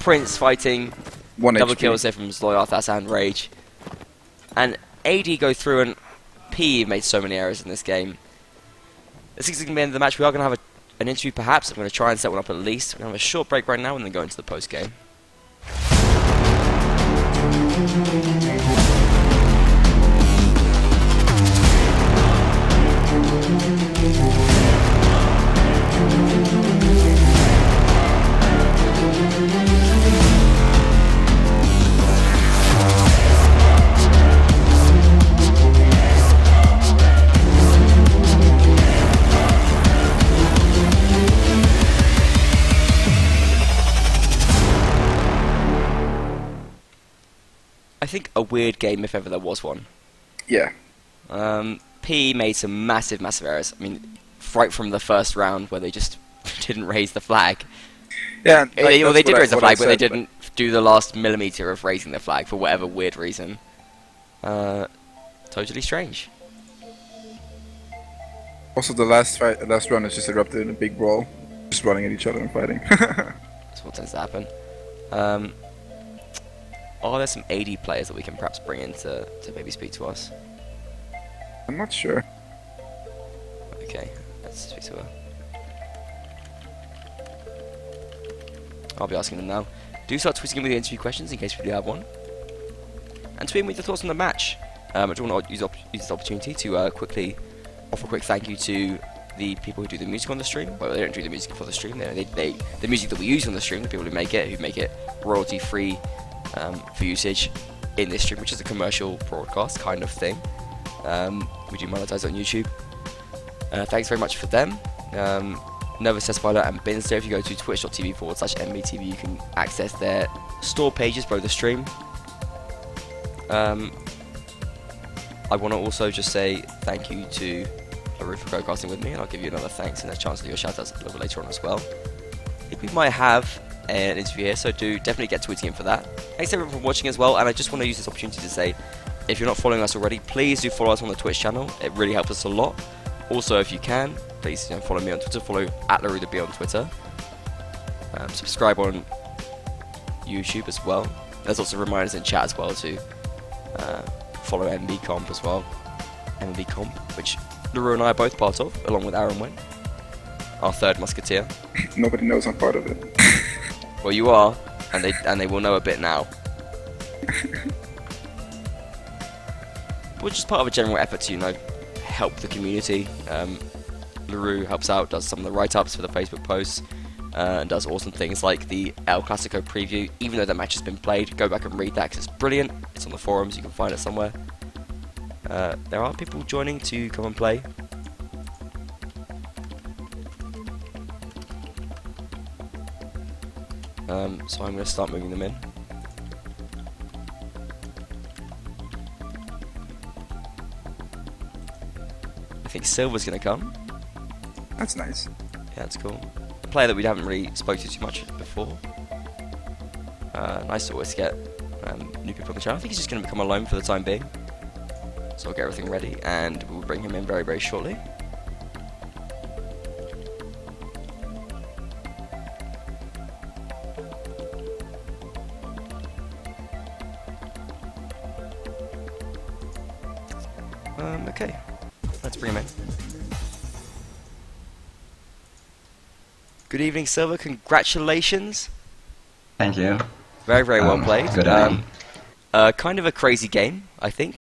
Prince fighting. 1 Double HP. kills there from Zloyathas and Rage. And AD go through, and P made so many errors in this game. This is going to be the end of the match. We are going to have an interview perhaps. I'm going to try and set one up at least. We're going to have a short break right now and then go into the post game. I think a weird game if ever there was one. Yeah. P made some massive errors. I mean, right from the first round where they just didn't raise the flag. Yeah. Well, they did raise the flag, but they said, didn't do the last millimeter of raising the flag for whatever weird reason. Totally strange. Also, the last round has just erupted in a big brawl, just running at each other and fighting. That's what tends to happen. Are there some AD players that we can perhaps bring in to maybe speak to us? I'm not sure. Okay, let's speak to her. I'll be asking them now. Do start tweeting me the interview questions in case we do have one. And tweet me your thoughts on the match. I just want to use this opportunity to quickly offer a quick thank you to the people who do the music on the stream. Well, they don't do the music for the stream. The music that we use on the stream, the people who make it royalty free for usage in this stream, which is a commercial broadcast kind of thing. We do monetize on YouTube. Thanks very much for them. Nervous Test Pilot and Binster. If you go to twitch.tv/mbtv, you can access their store pages below the stream. I want to also just say thank you to LaRue for co-casting with me, and I'll give you another thanks and a chance to do your shout-outs a little bit later on as well. I think we might have an interview here, so do definitely get tweeting in for that. Thanks everyone for watching as well, and I just want to use this opportunity to say, if you're not following us already, please do follow us on the Twitch channel. It really helps us a lot. Also, if you can, please follow me on Twitter. Follow @LaRueTheB on Twitter. Subscribe on YouTube as well. There's also reminders in chat as well to follow MB Comp as well. MB Comp, which LaRue and I are both part of, along with Aaron Wynn, our third musketeer. Nobody knows I'm part of it. Well, you are, and they will know a bit now. We're just part of a general effort to, help the community. LaRue helps out, does some of the write-ups for the Facebook posts, and does awesome things like the El Clasico preview. Even though that match has been played, go back and read that because it's brilliant. It's on the forums, you can find it somewhere. There are people joining to come and play. So I'm going to start moving them in. I think Silver's going to come. That's nice. Yeah, that's cool. A player that we haven't really spoke to too much before. Nice to always get new people on the channel. I think he's just going to become alone for the time being. So I'll get everything ready and we'll bring him in very, very shortly. Okay, let's bring him in. Good evening, Silver. Congratulations. Thank you. Very, very well played. Good evening. Kind of a crazy game, I think.